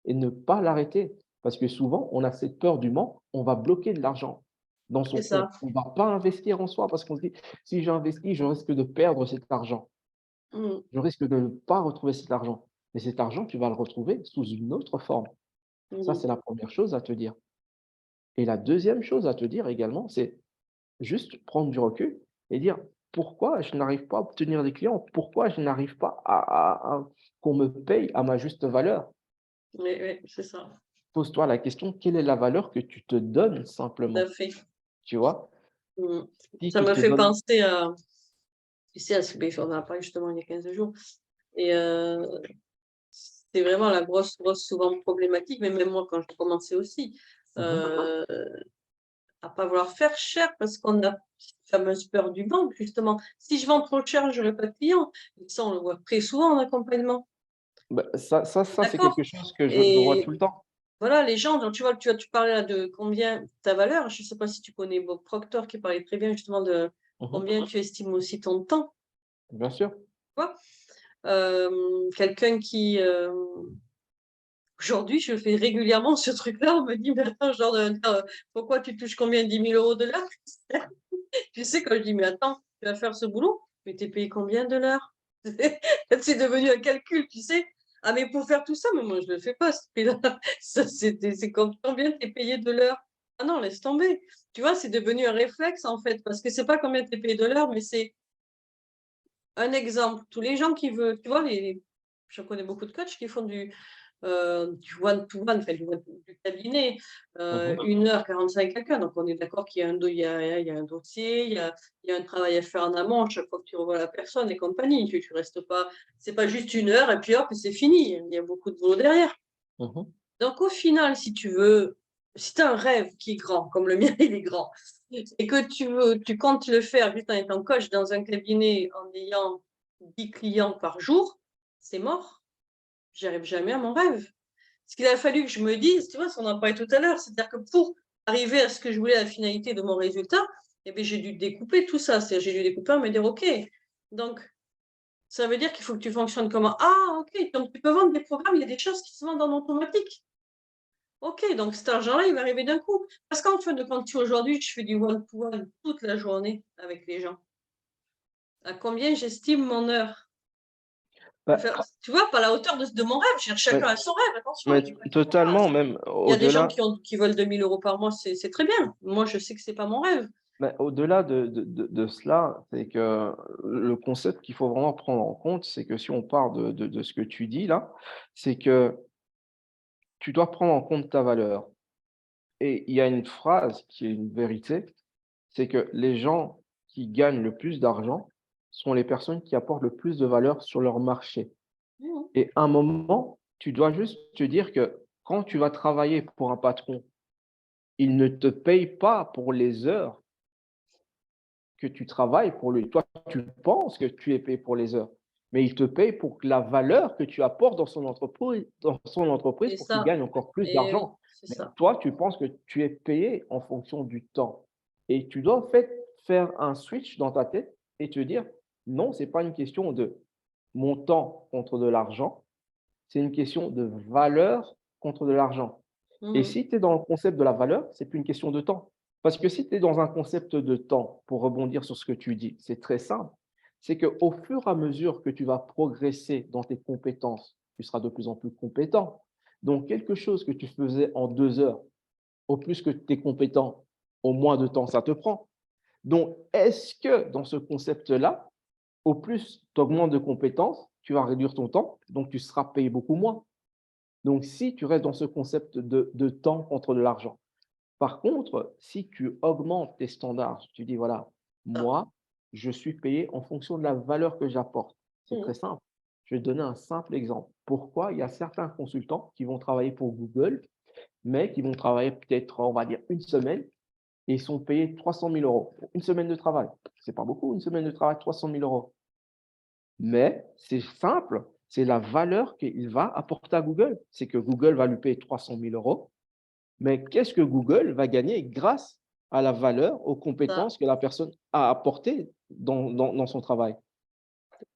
Speaker 2: et ne pas l'arrêter. Parce que souvent, on a cette peur du manque, on va bloquer de l'argent dans son
Speaker 1: C'est ça.
Speaker 2: compte. On ne va pas investir en soi parce qu'on se dit, si j'investis, je risque de perdre cet argent.
Speaker 1: Mmh.
Speaker 2: Je risque de ne pas retrouver cet argent. Mais cet argent, tu vas le retrouver sous une autre forme. Ça,
Speaker 1: Mmh.
Speaker 2: c'est la première chose à te dire. Et la deuxième chose à te dire également, c'est juste prendre du recul et dire: «Pourquoi je n'arrive pas à obtenir des clients? Pourquoi je n'arrive pas à qu'on me paye à ma juste valeur?»
Speaker 1: Oui, oui, c'est ça.
Speaker 2: Pose-toi la question, quelle est la valeur que tu te donnes
Speaker 1: Tout
Speaker 2: simplement?
Speaker 1: à fait.
Speaker 2: Tu vois? Si
Speaker 1: Ça
Speaker 2: tu
Speaker 1: me
Speaker 2: te
Speaker 1: fait
Speaker 2: donnes…
Speaker 1: penser à, tu sais, à ce que on en a parlé justement il y a 15 jours. Et c'est vraiment la grosse, souvent problématique, mais même moi quand j'ai commencé aussi,
Speaker 2: Mhm.
Speaker 1: euh, à pas vouloir faire cher parce qu'on a cette fameuse peur du manque, justement. Si je vends trop cher, je n'aurai pas de clients. Et ça, on le voit très souvent en accompagnement.
Speaker 2: Bah, ça c'est
Speaker 1: D'accord?
Speaker 2: quelque chose que je vois tout
Speaker 1: Et
Speaker 2: le temps.
Speaker 1: voilà, les gens, donc, tu parlais là de combien ta valeur. Je ne sais pas si tu connais Bob Proctor qui parlait très bien justement de
Speaker 2: Mhm.
Speaker 1: combien tu estimes aussi ton temps.
Speaker 2: Bien sûr.
Speaker 1: Tu vois. Quelqu'un qui, aujourd'hui, je fais régulièrement ce truc-là, on me dit, mais attends, genre, pourquoi tu touches combien? 10 000 € de l'heure? Tu sais, quand je dis, mais attends, tu vas faire ce boulot, mais t'es payé combien de l'heure? C'est devenu un calcul, tu sais. Ah, mais pour faire tout ça, mais moi, je ne le fais pas, ce prix-là. C'est combien t'es payé de l'heure? Ah non, laisse tomber. Tu vois, c'est devenu un réflexe, en fait, parce que c'est pas combien t'es payé de l'heure, mais c'est un exemple. Tous les gens qui veulent, tu vois, je connais beaucoup de coachs qui font du one-to-one, enfin, du cabinet,
Speaker 2: Mhm.
Speaker 1: 1 h 45 quelqu'un. Donc, on est d'accord qu'il y a il y a un dossier, il y a un travail à faire en amont, chaque fois que tu revois la personne et compagnie. Tu restes pas, c'est pas juste 1 heure et puis hop, c'est fini. Il y a beaucoup de boulot derrière.
Speaker 2: Mhm.
Speaker 1: Donc, au final, si tu veux, si tu as un rêve qui est grand, comme le mien, il est grand, et que tu comptes le faire juste en étant coach dans un cabinet en ayant 10 clients par jour, c'est mort. J'y arrive jamais à mon rêve. Ce qu'il a fallu que je me dise, tu vois, on en parlait tout à l'heure, c'est-à-dire que pour arriver à ce que je voulais, la finalité de mon résultat, eh bien, j'ai dû découper tout ça. C'est-à-dire, j'ai dû découper et me dire, OK, donc ça veut dire qu'il faut que tu fonctionnes comment? Ah, OK, donc tu peux vendre des programmes, il y a des choses qui se vendent en automatique. OK, donc cet argent-là, il va arriver d'un coup. Parce qu'en fin de compte, aujourd'hui, je fais du one-to-one toute la journée avec les gens. À combien j'estime mon heure?
Speaker 2: Bah,
Speaker 1: Enfin, tu vois, pas à la hauteur de mon rêve. Chacun
Speaker 2: mais,
Speaker 1: a son rêve, attention,
Speaker 2: mais
Speaker 1: je dis pas qu'il faut pas.
Speaker 2: totalement, même
Speaker 1: Il y a des gens
Speaker 2: au-delà.
Speaker 1: qui veulent 2 000 € par mois, c'est très bien. Moi, je sais que c'est pas mon rêve.
Speaker 2: Mais au-delà de cela, c'est que le concept qu'il faut vraiment prendre en compte, c'est que si on part de ce que tu dis là, c'est que tu dois prendre en compte ta valeur. Et il y a une phrase qui est une vérité, c'est que les gens qui gagnent le plus d'argent sont les personnes qui apportent le plus de valeur sur leur marché.
Speaker 1: Mhm.
Speaker 2: Et à un moment, tu dois juste te dire que quand tu vas travailler pour un patron, il ne te paye pas pour les heures que tu travailles pour lui. Toi, tu penses que tu es payé pour les heures, mais il te paye pour la valeur que tu apportes dans son entreprise
Speaker 1: C'est
Speaker 2: pour qu'il
Speaker 1: ça.
Speaker 2: gagne encore plus
Speaker 1: Et oui,
Speaker 2: d'argent.
Speaker 1: c'est
Speaker 2: Mais
Speaker 1: ça.
Speaker 2: toi, tu penses que tu es payé en fonction du temps. Et tu dois en fait faire un switch dans ta tête et te dire, non, ce n'est pas une question de mon temps contre de l'argent, c'est une question de valeur contre de l'argent. Et
Speaker 1: Mhm.
Speaker 2: si tu es dans le concept de la valeur, c'est plus une question de temps. Parce que si tu es dans un concept de temps, pour rebondir sur ce que tu dis, c'est très simple. C'est qu'au fur et à mesure que tu vas progresser dans tes compétences, tu seras de plus en plus compétent. Donc, quelque chose que tu faisais en 2 heures, au plus que tu es compétent, au moins de temps ça te prend. Donc, est-ce que dans ce concept-là, au plus tu augmentes de compétences, tu vas réduire ton temps, donc tu seras payé beaucoup moins. Donc, si tu restes dans ce concept de temps contre de l'argent. Par contre, si tu augmentes tes standards, tu dis, voilà,
Speaker 1: Ça.
Speaker 2: moi, je suis payé en fonction de la valeur que j'apporte. C'est très
Speaker 1: Mhm.
Speaker 2: simple. Je vais te donner un simple exemple. Pourquoi il y a certains consultants qui vont travailler pour Google, mais qui vont travailler peut-être, on va dire, une semaine, et ils sont payés 300 000 euros pour une semaine de travail. C'est pas beaucoup, une semaine de travail, 300 000 euros. Mais c'est simple, c'est la valeur qu'il va apporter à Google. C'est que Google va lui payer 300 000 euros. Mais qu'est-ce que Google va gagner grâce à la valeur, aux
Speaker 1: Ça,
Speaker 2: compétences que la personne a apportées dans son travail?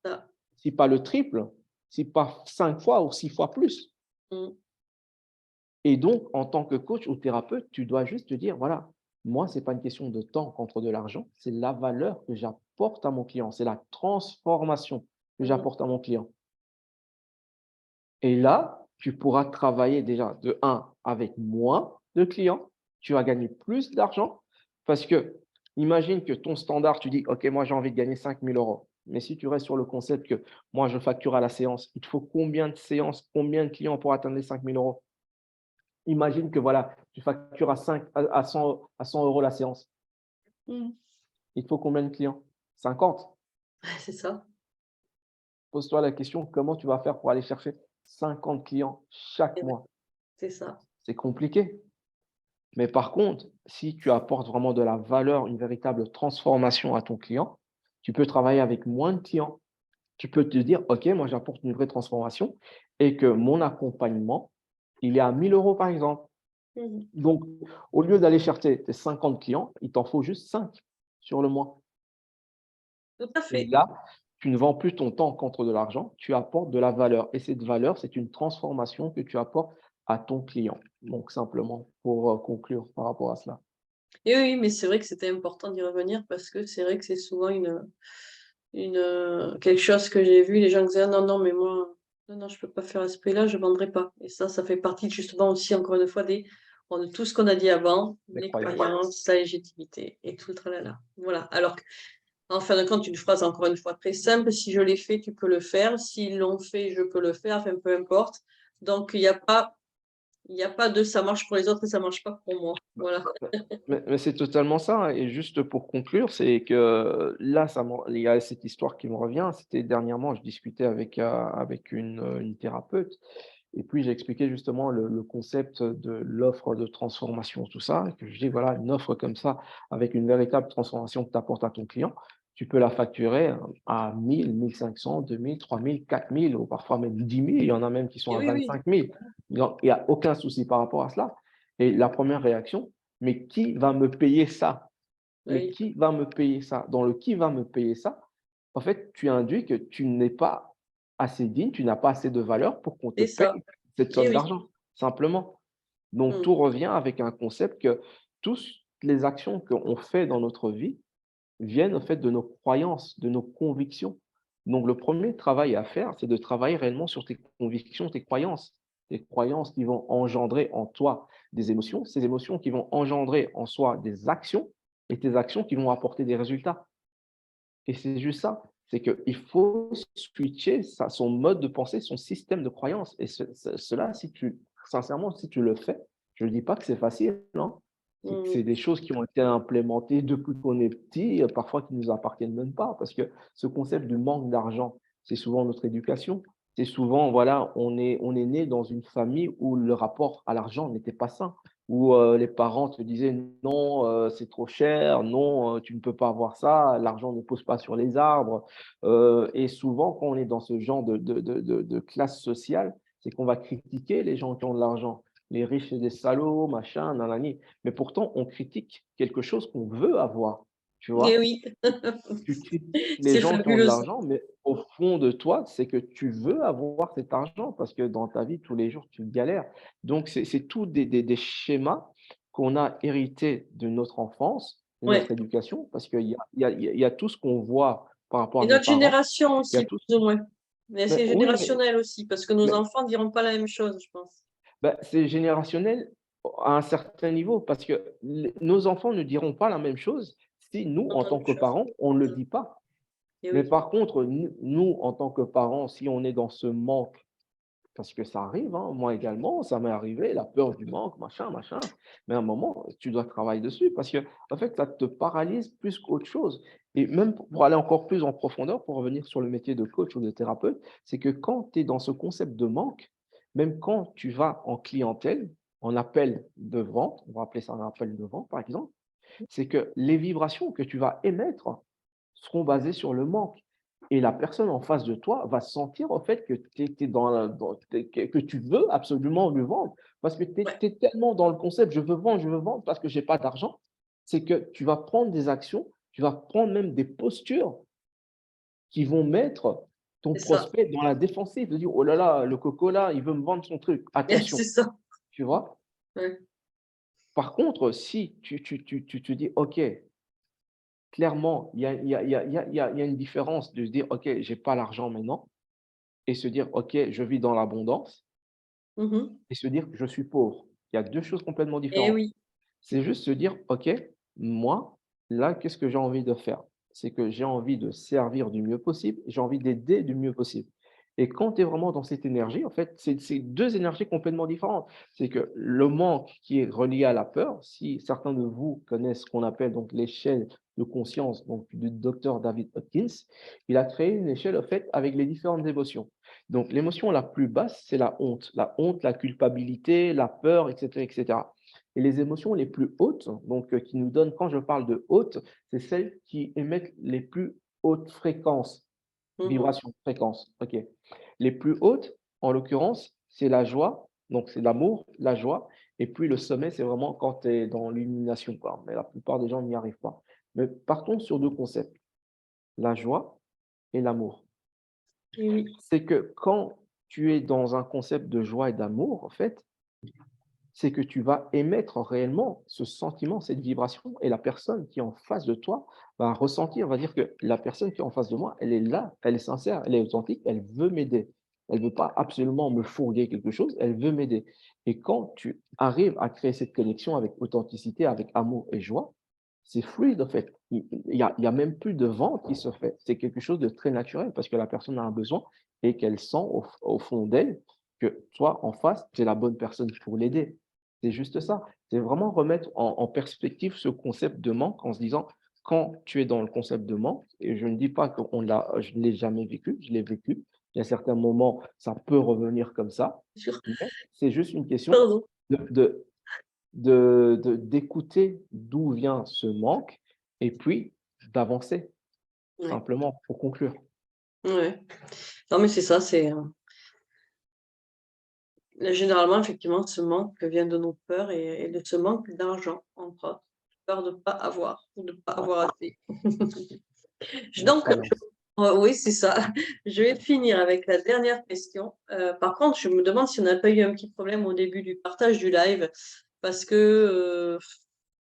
Speaker 1: ça.
Speaker 2: Si pas le triple, si pas 5 fois ou 6 fois plus.
Speaker 1: Mhm.
Speaker 2: Et donc, en tant que coach ou thérapeute, tu dois juste te dire, voilà, moi, ce n'est pas une question de temps contre de l'argent, c'est la valeur que j'apporte à mon client, c'est la transformation que
Speaker 1: Mhm.
Speaker 2: j'apporte à mon client. Et là, tu pourras travailler déjà de un avec moins de clients, tu vas gagner plus d'argent parce que imagine que ton standard, tu dis, OK, moi j'ai envie de gagner 5 000 euros. Mais si tu restes sur le concept que moi je facture à la séance, il te faut combien de séances, combien de clients pour atteindre les 5 000 euros? Imagine que voilà, tu factures à 100 euros la séance.
Speaker 1: Mhm.
Speaker 2: Il te faut combien de clients? 50.
Speaker 1: C'est ça.
Speaker 2: Pose-toi la question, comment tu vas faire pour aller chercher 50 clients chaque
Speaker 1: Et ouais,
Speaker 2: mois?
Speaker 1: c'est ça.
Speaker 2: C'est compliqué. Mais par contre, si tu apportes vraiment de la valeur, une véritable transformation à ton client, tu peux travailler avec moins de clients. Tu peux te dire, OK, moi j'apporte une vraie transformation et que mon accompagnement, il est à 1 000 € par exemple.
Speaker 1: Mmh.
Speaker 2: Donc, au lieu d'aller chercher tes 50 clients, il t'en faut juste 5 sur le mois.
Speaker 1: Tout à
Speaker 2: Et
Speaker 1: fait.
Speaker 2: là, tu ne vends plus ton temps contre de l'argent, tu apportes de la valeur. Et cette valeur, c'est une transformation que tu apportes à ton client. Donc, simplement pour conclure par rapport à cela.
Speaker 1: Et oui, mais c'est vrai que c'était important d'y revenir parce que c'est vrai que c'est souvent quelque chose que j'ai vu, les gens disaient: «Ah non, non, mais moi, non, non, je peux pas faire à ce prix-là, je vendrai pas» et ça fait partie justement aussi, encore une fois, de tout ce qu'on a dit avant,
Speaker 2: Les croyances.
Speaker 1: l'expérience, la légitimité et tout le tralala. Voilà, alors qu'en fin de compte, une phrase encore une fois très simple: «Si je l'ai fait, tu peux le faire. S'ils l'ont fait, je peux le faire», enfin, peu importe. Donc il y a pas de: «Ça marche pour les autres et ça marche pas pour moi».
Speaker 2: Bah,
Speaker 1: Voilà.
Speaker 2: mais c'est totalement ça, hein. Et juste pour conclure, c'est que là, il y a cette histoire qui me revient. C'était dernièrement, je discutais avec une thérapeute. Et puis, j'ai expliqué justement le concept de l'offre de transformation, tout ça, et que je dis, voilà, une offre comme ça, avec une véritable transformation que tu apportes à ton client, tu peux la facturer à 1 000, 1 500, 2 000, 3 000, 4 000, ou parfois même 10 000. Il y en a même qui sont
Speaker 1: Et
Speaker 2: à
Speaker 1: oui, oui,
Speaker 2: 25 000. Donc, il n'y a aucun souci par rapport à cela. Et la première réaction, mais qui va me payer ça? Mais
Speaker 1: oui,
Speaker 2: qui va me payer ça? Dans le qui va me payer ça, en fait, tu induis que tu n'es pas assez digne, tu n'as pas assez de valeur pour qu'on te
Speaker 1: c'est ça.
Speaker 2: paye cette
Speaker 1: Et
Speaker 2: somme
Speaker 1: oui.
Speaker 2: d'argent, simplement. Donc,
Speaker 1: Mmh.
Speaker 2: tout revient avec un concept que toutes les actions qu'on fait dans notre vie viennent en fait de nos croyances, de nos convictions. Donc, le premier travail à faire, c'est de travailler réellement sur tes convictions, tes croyances qui vont engendrer en toi des émotions, ces émotions qui vont engendrer en soi des actions et tes actions qui vont apporter des résultats. Et c'est juste ça, c'est qu'il faut switcher son mode de pensée, son système de croyance. Et cela, sincèrement, si tu le fais, je ne dis pas que c'est facile, hein. C'est
Speaker 1: Mmh.
Speaker 2: des choses qui ont été implémentées depuis qu'on est petit, parfois qui ne nous appartiennent même pas, parce que ce concept du manque d'argent, c'est souvent notre éducation. C'est souvent, voilà, on est né dans une famille où le rapport à l'argent n'était pas sain, où les parents te disaient: «Non, c'est trop cher, non, tu ne peux pas avoir ça, l'argent ne pousse pas sur les arbres». Et souvent, quand on est dans ce genre de classe sociale, c'est qu'on va critiquer les gens qui ont de l'argent. Les riches, c'est des salauds, machin, nanani. Mais pourtant, on critique quelque chose qu'on veut avoir, tu
Speaker 1: Et
Speaker 2: vois?
Speaker 1: oui,
Speaker 2: Tu critiques les
Speaker 1: c'est
Speaker 2: gens qui ont de
Speaker 1: fabuleux ça.
Speaker 2: l'argent, mais au fond de toi, c'est que tu veux avoir cet argent parce que dans ta vie, tous les jours, tu galères. Donc, c'est tout des schémas qu'on a hérités de notre enfance, de
Speaker 1: Ouais.
Speaker 2: notre éducation, parce qu'il y a tout ce qu'on voit par rapport
Speaker 1: Et
Speaker 2: à nos
Speaker 1: notre
Speaker 2: parents.
Speaker 1: génération
Speaker 2: Il y a
Speaker 1: aussi,
Speaker 2: tout
Speaker 1: plus ou moins. Mais
Speaker 2: mais
Speaker 1: c'est
Speaker 2: oui, mais
Speaker 1: générationnel aussi, parce que nos
Speaker 2: mais
Speaker 1: enfants diront pas la même chose, je pense.
Speaker 2: bah, c'est générationnel à un certain niveau parce que nos enfants ne diront pas la même chose si nous, en
Speaker 1: Entend
Speaker 2: tant
Speaker 1: des
Speaker 2: que
Speaker 1: choses.
Speaker 2: parents, on ne le
Speaker 1: Mmh.
Speaker 2: dit pas.
Speaker 1: Et
Speaker 2: Mais
Speaker 1: oui.
Speaker 2: par contre, nous, en tant que parents, si on est dans ce manque, parce que ça arrive, hein, moi également, ça m'est arrivé, la peur du manque, machin, machin. Mais à un moment, tu dois travailler dessus parce que, en fait, ça te paralyse plus qu'autre chose. Et même pour aller encore plus en profondeur, pour revenir sur le métier de coach ou de thérapeute, c'est que quand tu es dans ce concept de manque, même quand tu vas en clientèle, en appel de vente, on va appeler ça un appel de vente, par exemple, c'est que les vibrations que tu vas émettre seront basées sur le manque. Et la personne en face de toi va sentir en fait que tu es dans que tu veux absolument lui vendre. Parce que tu
Speaker 1: Ouais,
Speaker 2: es tellement dans le concept je veux vendre parce que j'ai pas d'argent. C'est que tu vas prendre des actions, tu vas prendre même des postures qui vont mettre ton
Speaker 1: c'est ça.
Speaker 2: prospect dans la défensive, de dire: «Oh là là, le coco là, il veut me vendre son truc,
Speaker 1: C'est
Speaker 2: attention»,
Speaker 1: ça.
Speaker 2: tu vois?
Speaker 1: Ouais.
Speaker 2: Par contre, si tu te dis: «OK, clairement, il y a une différence de se dire: "OK, j'ai pas l'argent maintenant" et se dire: "OK, je vis dans l'abondance"
Speaker 1: Mmh mh.
Speaker 2: et se dire: "Je suis pauvre". Il y a 2 choses complètement
Speaker 1: Et
Speaker 2: différentes.
Speaker 1: oui.
Speaker 2: C'est juste se dire: «OK, moi, là, qu'est-ce que j'ai envie de faire?» C'est que j'ai envie de servir du mieux possible, j'ai envie d'aider du mieux possible. Et quand tu es vraiment dans cette énergie, en fait, c'est 2 énergies complètement différentes. C'est que le manque qui est relié à la peur, si certains de vous connaissent ce qu'on appelle donc l'échelle de conscience, donc du docteur David Hopkins, il a créé une échelle en fait avec les différentes émotions. Donc l'émotion la plus basse, c'est la honte, la culpabilité, la peur, etc., etc. Et les émotions les plus hautes, donc qui nous donnent, quand je parle de hautes, c'est celles qui émettent les plus hautes fréquences,
Speaker 1: Mhm.
Speaker 2: vibrations, fréquences. Ok. Les plus hautes, en l'occurrence, c'est la joie, donc c'est l'amour, la joie. Et puis le sommet, c'est vraiment quand tu es dans l'illumination, quoi. Mais la plupart des gens n'y arrivent pas. Mais partons sur deux concepts, la joie et l'amour.
Speaker 1: Et oui.
Speaker 2: C'est que quand tu es dans un concept de joie et d'amour, en fait, c'est que tu vas émettre réellement ce sentiment, cette vibration, et la personne qui est en face de toi va ressentir, on va dire que la personne qui est en face de moi, elle est là, elle est sincère, elle est authentique, elle veut m'aider. Elle ne veut pas absolument me fourguer quelque chose, elle veut m'aider. Et quand tu arrives à créer cette connexion avec authenticité, avec amour et joie, c'est fluide en fait. Il y a même plus de vente qui se fait. C'est quelque chose de très naturel parce que la personne a un besoin et qu'elle sent au fond d'elle que toi, en face, tu es la bonne personne pour l'aider. C'est juste ça. C'est vraiment remettre en perspective ce concept de manque en se disant, quand tu es dans le concept de manque, et je ne dis pas que je ne l'ai jamais vécu, je l'ai vécu. Il y a certains moments, ça peut revenir comme ça,
Speaker 1: Sûr.
Speaker 2: mais c'est juste une question
Speaker 1: Pardon.
Speaker 2: de, d'écouter d'où vient ce manque et puis d'avancer,
Speaker 1: Ouais.
Speaker 2: simplement, pour conclure.
Speaker 1: Ouais. Non, mais c'est ça, généralement, effectivement, ce manque vient de nos peurs et de ce manque d'argent, entre autres. Peur de ne pas avoir ou de ne pas
Speaker 2: Ouais,
Speaker 1: avoir assez.
Speaker 2: la
Speaker 1: Donc,
Speaker 2: croyance.
Speaker 1: oui, c'est ça. Je vais finir avec la dernière question. Par contre, je me demande si on n'a pas eu un petit problème au début du partage du live, parce que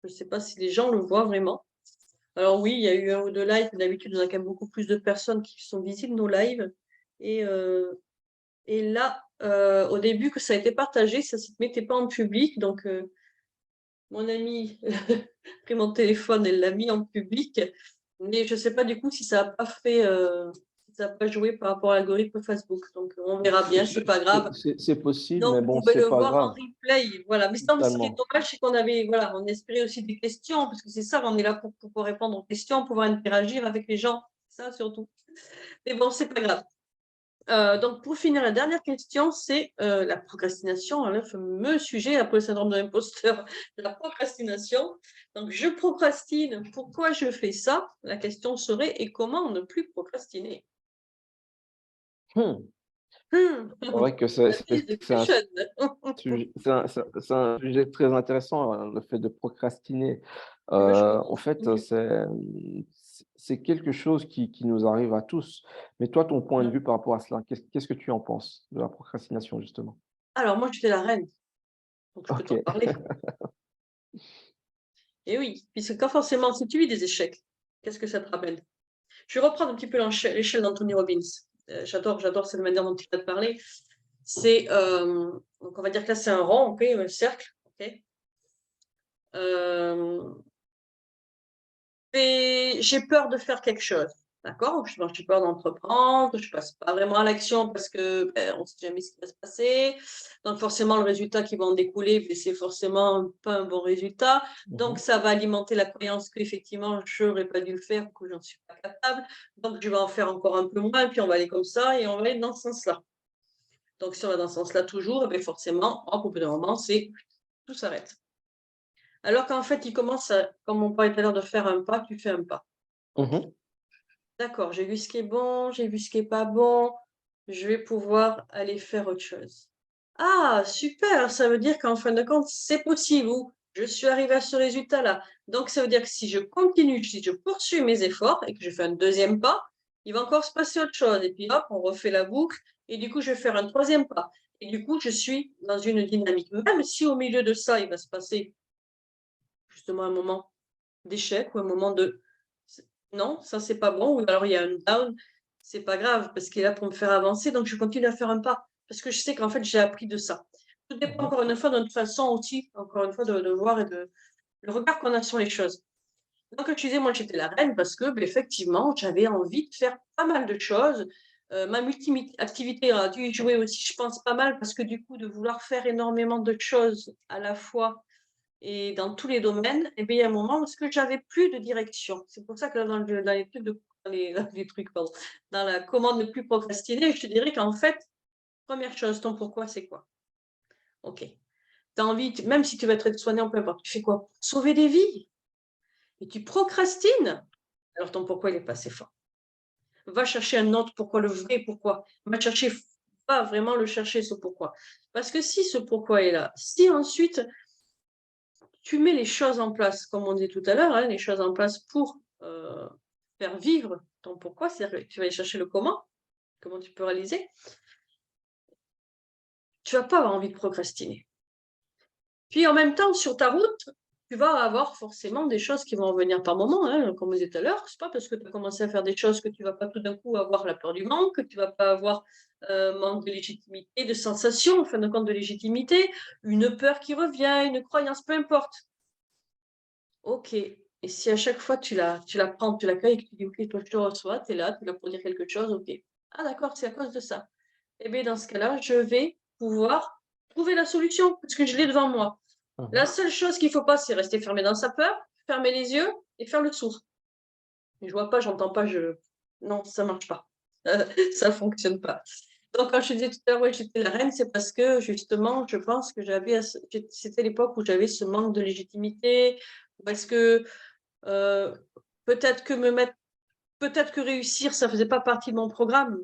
Speaker 1: je ne sais pas si les gens le voient vraiment. Alors oui, il y a eu un ou deux lives. D'habitude, on a quand même beaucoup plus de personnes qui sont visibles nos lives. Et, euh, et là, au début que ça a été partagé, ça ne se mettait pas en public. Donc, mon amie a pris mon téléphone et l'a mis en public. Mais je ne sais pas du coup si ça n'a pas fait, si ça n'a pas joué par rapport à l'algorithme Facebook. Donc, on verra bien, c'est pas grave.
Speaker 2: C'est possible, mais
Speaker 1: Donc, vous
Speaker 2: bon,
Speaker 1: pouvez
Speaker 2: c'est
Speaker 1: le
Speaker 2: pas
Speaker 1: voir en
Speaker 2: grave,
Speaker 1: replay. Voilà. Mais sinon, ce qui est
Speaker 2: totalement.
Speaker 1: dommage, c'est qu'on avait, voilà, on espérait aussi des questions, parce que c'est ça, on est là pour répondre aux questions, pouvoir interagir avec les gens. Ça, surtout. Mais bon, c'est pas grave. Donc, pour finir, la dernière question, c'est la procrastination, hein, le fameux sujet après le syndrome de l'imposteur, la procrastination. Donc, je procrastine. Pourquoi je fais ça? La question serait, et comment ne plus procrastiner?
Speaker 2: Hmm.
Speaker 1: Hmm.
Speaker 2: C'est vrai que
Speaker 1: That is the
Speaker 2: c'est un
Speaker 1: question.
Speaker 2: c'est un sujet très intéressant, le fait de procrastiner.
Speaker 1: Quelque chose.
Speaker 2: En fait, c'est quelque chose qui nous arrive à tous. Mais toi, ton point de vue par rapport à cela, qu'est-ce que tu en penses de la procrastination, justement?
Speaker 1: Alors, moi, j'étais la reine, donc je peux t'en
Speaker 2: OK.
Speaker 1: parler. Et oui, puisque quand forcément, si tu vis des échecs, qu'est-ce que ça te rappelle? Je vais reprendre un petit peu l'échelle d'Anthony Robbins. J'adore cette manière dont il va te parler. Donc on va dire que là, c'est un rond, ok, un cercle, ok. Euh, et j'ai peur de faire quelque chose, d'accord? J'ai peur d'entreprendre, je passe pas vraiment à l'action parce que on ne sait jamais ce qui va se passer. Donc forcément, le résultat qui va en découler, ben, c'est forcément pas un bon résultat. Donc
Speaker 2: Mmh.
Speaker 1: ça va alimenter la croyance qu'effectivement, je n'aurais pas dû le faire, que j'en suis pas capable. Donc je vais en faire encore un peu moins, puis on va aller comme ça et on va aller dans ce sens-là. Donc si on va dans ce sens-là toujours, ben forcément, hop, au bout d'un moment, tout s'arrête. Alors qu'en fait, il commence à, comme on parlait tout à l'heure, de faire un pas, tu fais un pas. Ok.
Speaker 2: Mmh.
Speaker 1: D'accord, j'ai vu ce qui est bon, j'ai vu ce qui est pas bon, je vais pouvoir aller faire autre chose. Ah, super, ça veut dire qu'en fin de compte, c'est possible ou je suis arrivée à ce résultat-là. Donc, ça veut dire que si je continue, si je poursuis mes efforts et que je fais un deuxième pas, il va encore se passer autre chose. Et puis hop, on refait la boucle et du coup, je vais faire un troisième pas. Et du coup, je suis dans une dynamique. Même si au milieu de ça, il va se passer justement un moment d'échec ou un moment de non, ça c'est pas bon, ou alors il y a un down, c'est pas grave parce qu'il est là pour me faire avancer, donc je continue à faire un pas parce que je sais qu'en fait j'ai appris de ça. Tout dépend
Speaker 2: Mmh.
Speaker 1: encore une fois de notre façon aussi, encore une fois, de voir et de le regard qu'on a sur les choses. Donc, comme je disais, moi j'étais la reine parce que effectivement j'avais envie de faire pas mal de choses. Ma multi-activité a dû y jouer aussi, je pense, pas mal parce que du coup, de vouloir faire énormément de choses à la fois et dans tous les domaines, et bien, il y a un moment où je n'avais plus de direction. C'est pour ça que dans les trucs dans les trucs, pardon, dans la commande ne plus procrastiner, je te dirais qu'en fait, première chose, ton pourquoi, c'est quoi? OK. Tu as envie, même si tu vas être aide-soignant, peu importe, tu fais quoi? Pour sauver des vies et tu procrastines, alors ton pourquoi il est pas assez fort. Va chercher un autre pourquoi, le vrai pourquoi. Va vraiment le chercher, ce pourquoi. Parce que si ce pourquoi est là, si ensuite tu mets les choses en place, comme on dit tout à l'heure, hein, les choses en place pour faire vivre ton pourquoi, c'est-à-dire que tu vas aller chercher le comment tu peux réaliser, tu vas pas avoir envie de procrastiner. Puis en même temps, sur ta route, tu vas avoir forcément des choses qui vont revenir par moment, hein, comme on disait tout à l'heure. C'est pas parce que tu as commencé à faire des choses que tu vas pas tout d'un coup avoir la peur du manque, que tu vas pas avoir manque de légitimité, de sensation, en fin de compte de légitimité, une peur qui revient, une croyance, peu importe. Ok. Et si à chaque fois tu la prends, tu l'accueilles et que tu dis, ok, toi je te reçois, tu es là pour dire quelque chose, ok. Ah d'accord, c'est à cause de ça. Eh bien, dans ce cas-là, je vais pouvoir trouver la solution, parce que je l'ai devant moi. La seule chose qu'il ne faut pas, c'est rester fermé dans sa peur, fermer les yeux et faire le sourd. Je vois pas, j'entends pas, non, ça marche pas. Ça fonctionne pas. Donc, quand je disais tout à l'heure, ouais, j'étais la reine, c'est parce que justement, je pense que c'était l'époque où j'avais ce manque de légitimité, parce que euh, peut-être que peut-être que réussir, ça faisait pas partie de mon programme,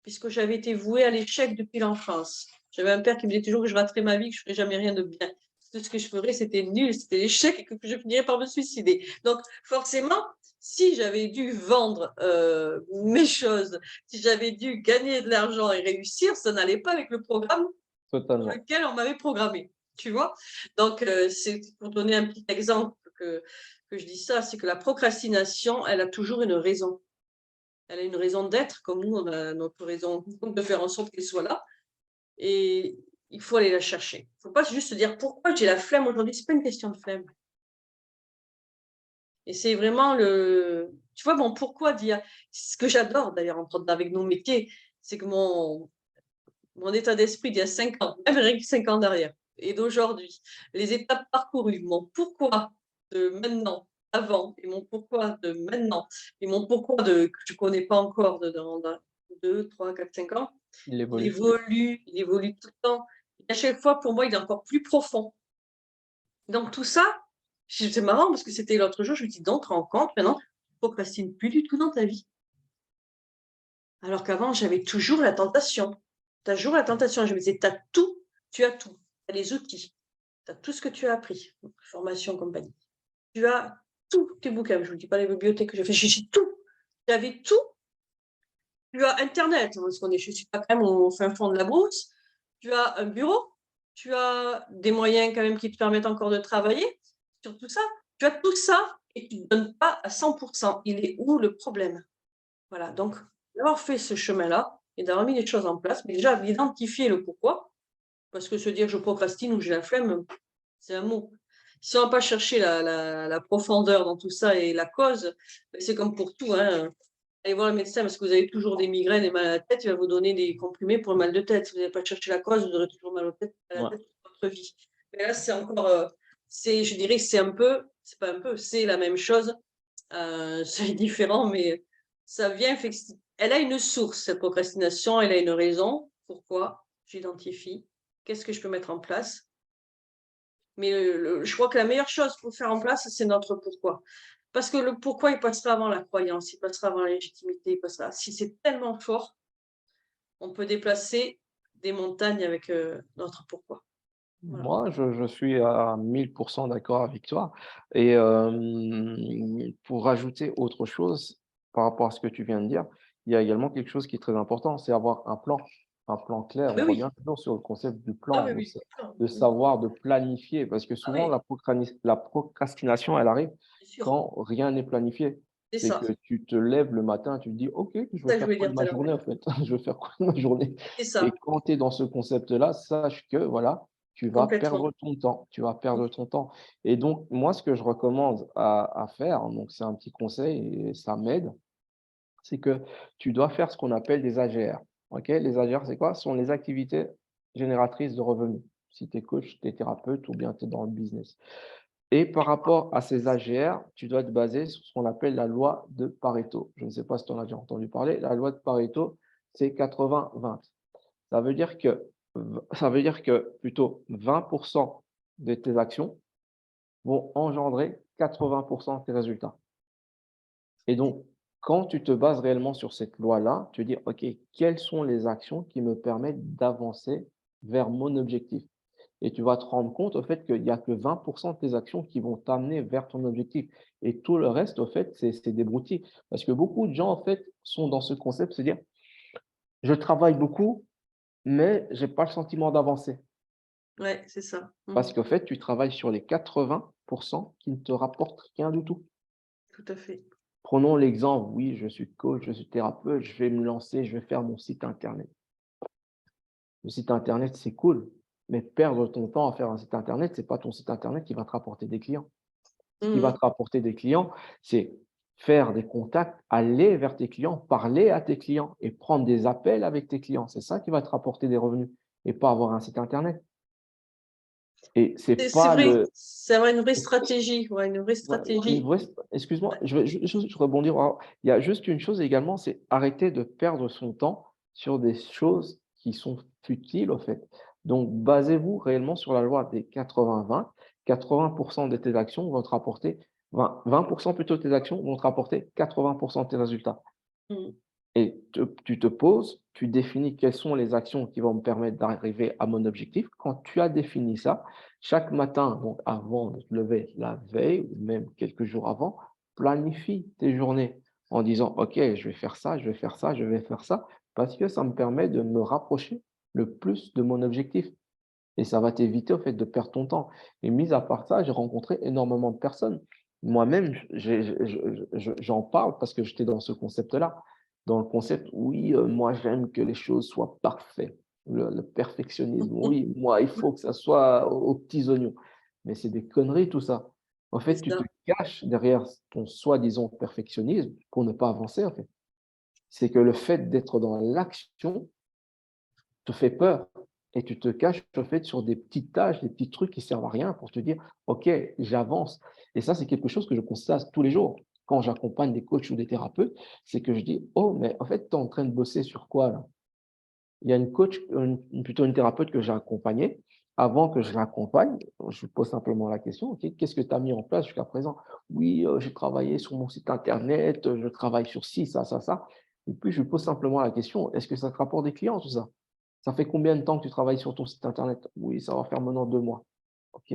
Speaker 1: puisque j'avais été vouée à l'échec depuis l'enfance. J'avais un père qui me disait toujours que je raterais ma vie, que je ferais jamais rien de bien. Tout ce que je ferais, c'était nul, c'était l'échec et que je finirais par me suicider. Donc, forcément, si j'avais dû vendre mes choses, si j'avais dû gagner de l'argent et réussir, ça n'allait pas avec le programme pour
Speaker 2: Totalement.
Speaker 1: lequel on m'avait programmé. Tu vois? Donc, c'est pour donner un petit exemple que je dis ça, c'est que la procrastination, elle a toujours une raison. Elle a une raison d'être, comme nous, on a notre raison de faire en sorte qu'elle soit là. Et il faut aller la chercher. Il ne faut pas juste se dire pourquoi j'ai la flemme aujourd'hui. Ce n'est pas une question de flemme. Et c'est vraiment tu vois, mon pourquoi dire. Ce que j'adore d'ailleurs avec nos métiers, c'est que mon état d'esprit d'il y a 5 ans, même rien que 5 ans derrière, et d'aujourd'hui, les étapes parcourues, mon pourquoi de maintenant, avant, et mon pourquoi de maintenant, et mon pourquoi que je ne connais pas encore dans 2, 3, 4, 5 ans,
Speaker 2: Il évolue.
Speaker 1: il évolue tout le temps. Et à chaque fois, pour moi, il est encore plus profond. Donc tout ça, c'est marrant parce que c'était l'autre jour, je me dis, donc, tu te rends compte, maintenant, tu ne procrastines plus du tout dans ta vie. Alors qu'avant, j'avais toujours la tentation. Tu as toujours la tentation. Je me disais, tu as tout. Tu as les outils. Tu as tout ce que tu as appris. Formation, compagnie. Tu as tous tes bouquins. Je ne vous dis pas les bibliothèques que j'ai fait. J'ai tout. J'avais tout. Tu as Internet. Parce je ne suis pas quand même au fin fond de la brousse. Tu as un bureau. Tu as des moyens quand même qui te permettent encore de travailler sur tout ça. Tu as tout ça et tu ne donnes pas à 100%. Il est où le problème? Voilà, donc d'avoir fait ce chemin-là et d'avoir mis les choses en place, mais déjà d'identifier le pourquoi, parce que se dire je procrastine ou j'ai la flemme, c'est un mot. Si on va pas chercher la profondeur dans tout ça et la cause, ben, c'est comme pour tout, hein. Allez voir le médecin parce que vous avez toujours des migraines et mal à la tête, il va vous donner des comprimés pour le mal de tête. Si vous n'avez pas cherché la cause, vous aurez toujours mal à la
Speaker 2: Ouais.
Speaker 1: tête toute votre vie. Mais là, c'est encore, je dirais que c'est pas un peu, c'est la même chose. C'est différent, mais ça vient, elle a une source, cette procrastination, elle a une raison. Pourquoi? J'identifie. Qu'est-ce que je peux mettre en place? Mais je crois que la meilleure chose pour faire en place, c'est notre pourquoi. Parce que le pourquoi, il passera avant la croyance, il passera avant la légitimité, il passera. Si c'est tellement fort, on peut déplacer des montagnes avec notre pourquoi. Voilà.
Speaker 2: Moi, je suis à 1000% d'accord avec toi. Et pour rajouter autre chose par rapport à ce que tu viens de dire, il y a également quelque chose qui est très important, c'est avoir un plan
Speaker 1: Ah
Speaker 2: clair.
Speaker 1: ben
Speaker 2: On revient
Speaker 1: oui,
Speaker 2: toujours sur le concept du
Speaker 1: ah
Speaker 2: plan,
Speaker 1: ben oui,
Speaker 2: de savoir, de planifier, parce que
Speaker 1: ah
Speaker 2: souvent
Speaker 1: oui,
Speaker 2: la procrastination, elle arrive
Speaker 1: bien sûr,
Speaker 2: quand rien n'est planifié.
Speaker 1: c'est
Speaker 2: C'est
Speaker 1: ça.
Speaker 2: que tu te lèves le matin, tu te dis, OK, je
Speaker 1: C'est
Speaker 2: veux
Speaker 1: ça que je
Speaker 2: faire
Speaker 1: voulais
Speaker 2: quoi
Speaker 1: dire
Speaker 2: de
Speaker 1: tout à
Speaker 2: ma
Speaker 1: l'heure.
Speaker 2: journée en fait? Je veux faire quoi de ma journée?
Speaker 1: C'est
Speaker 2: Et
Speaker 1: ça,
Speaker 2: quand tu es dans ce concept-là, sache que voilà, tu vas
Speaker 1: complètement.
Speaker 2: perdre ton temps, tu vas perdre ton temps. Et donc, moi, ce que je recommande à faire, donc c'est un petit conseil et ça m'aide, c'est que tu dois faire ce qu'on appelle des AGR. OK? Les AGR, c'est quoi? Ce sont les activités génératrices de revenus. Si tu es coach, tu es thérapeute ou bien tu es dans le business. Et par rapport à ces AGR, tu dois te baser sur ce qu'on appelle la loi de Pareto. Je ne sais pas si tu en as déjà entendu parler. La loi de Pareto, c'est 80-20. Ça veut dire que, ça veut dire que plutôt 20% de tes actions vont engendrer 80% de tes résultats. Et donc, quand tu te bases réellement sur cette loi-là, tu dis, OK, quelles sont les actions qui me permettent d'avancer vers mon objectif? Et tu vas te rendre compte, au fait, qu'il n'y a que 20% de tes actions qui vont t'amener vers ton objectif. Et tout le reste, au fait, c'est des broutilles. Parce que beaucoup de gens, en fait, sont dans ce concept, c'est dire, je travaille beaucoup, mais je n'ai pas le sentiment d'avancer.
Speaker 1: Ouais, c'est ça.
Speaker 2: Parce qu'en fait, tu travailles sur les 80% qui ne te rapportent rien du tout.
Speaker 1: Tout à fait.
Speaker 2: Prenons l'exemple, oui, je suis coach, je suis thérapeute, je vais me lancer, je vais faire mon site internet. Le site internet, c'est cool, mais perdre ton temps à faire un site internet, c'est pas ton site internet qui va te rapporter des clients. Ce qui va
Speaker 1: Mhm.
Speaker 2: te rapporter des clients, c'est faire des contacts, aller vers tes clients, parler à tes clients et prendre des appels avec tes clients. C'est ça qui va te rapporter des revenus et pas avoir un site internet. Et c'est
Speaker 1: C'est
Speaker 2: pas
Speaker 1: vrai,
Speaker 2: le,
Speaker 1: c'est vrai, une vraie stratégie. Ouais, une vraie
Speaker 2: ouais, une
Speaker 1: stratégie.
Speaker 2: vraie excuse-moi, je rebondir. Alors, il y a juste une chose également, c'est arrêter de perdre son temps sur des choses qui sont futiles, au fait. Donc, basez-vous réellement sur la loi des 80-20. 80% de tes actions vont te rapporter 20% plutôt de tes actions vont te rapporter 80% de tes résultats.
Speaker 1: Mhm.
Speaker 2: Et tu te poses, tu définis quelles sont les actions qui vont me permettre d'arriver à mon objectif. Quand tu as défini ça, chaque matin, donc avant de te lever la veille ou même quelques jours avant, planifie tes journées en disant, OK, je vais faire ça, je vais faire ça, je vais faire ça, parce que ça me permet de me rapprocher le plus de mon objectif. Et ça va t'éviter au fait de perdre ton temps. Et mis à part ça, j'ai rencontré énormément de personnes. Moi-même, j'en parle parce que j'étais dans ce concept-là. Dans le concept, oui, moi j'aime que les choses soient parfaites. Le perfectionnisme, oui, moi il faut que ça soit aux petits oignons. Mais c'est des conneries tout ça. En
Speaker 1: C'est
Speaker 2: fait, tu te
Speaker 1: ça.
Speaker 2: caches derrière ton soi-disant perfectionnisme pour ne pas avancer en fait. C'est que le fait d'être dans l'action te fait peur et tu te caches en fait sur des petites tâches, des petits trucs qui servent à rien pour te dire: «OK, j'avance» et ça, c'est quelque chose que je constate tous les jours quand j'accompagne des coachs ou des thérapeutes, c'est que je dis: «Oh, mais en fait, tu es en train de bosser sur quoi là?» Il y a une coach, plutôt une thérapeute que j'ai accompagnée. Avant que je l'accompagne, je lui pose simplement la question: «OK, qu'est-ce que tu as mis en place jusqu'à présent?» «Oui, j'ai travaillé sur mon site internet, je travaille sur ci, ça» et puis je lui pose simplement la question: «Est-ce que ça te rapporte des clients tout ça?» «Ça fait combien de temps que tu travailles sur ton site internet?» «Oui, ça va faire maintenant 2 mois». «OK»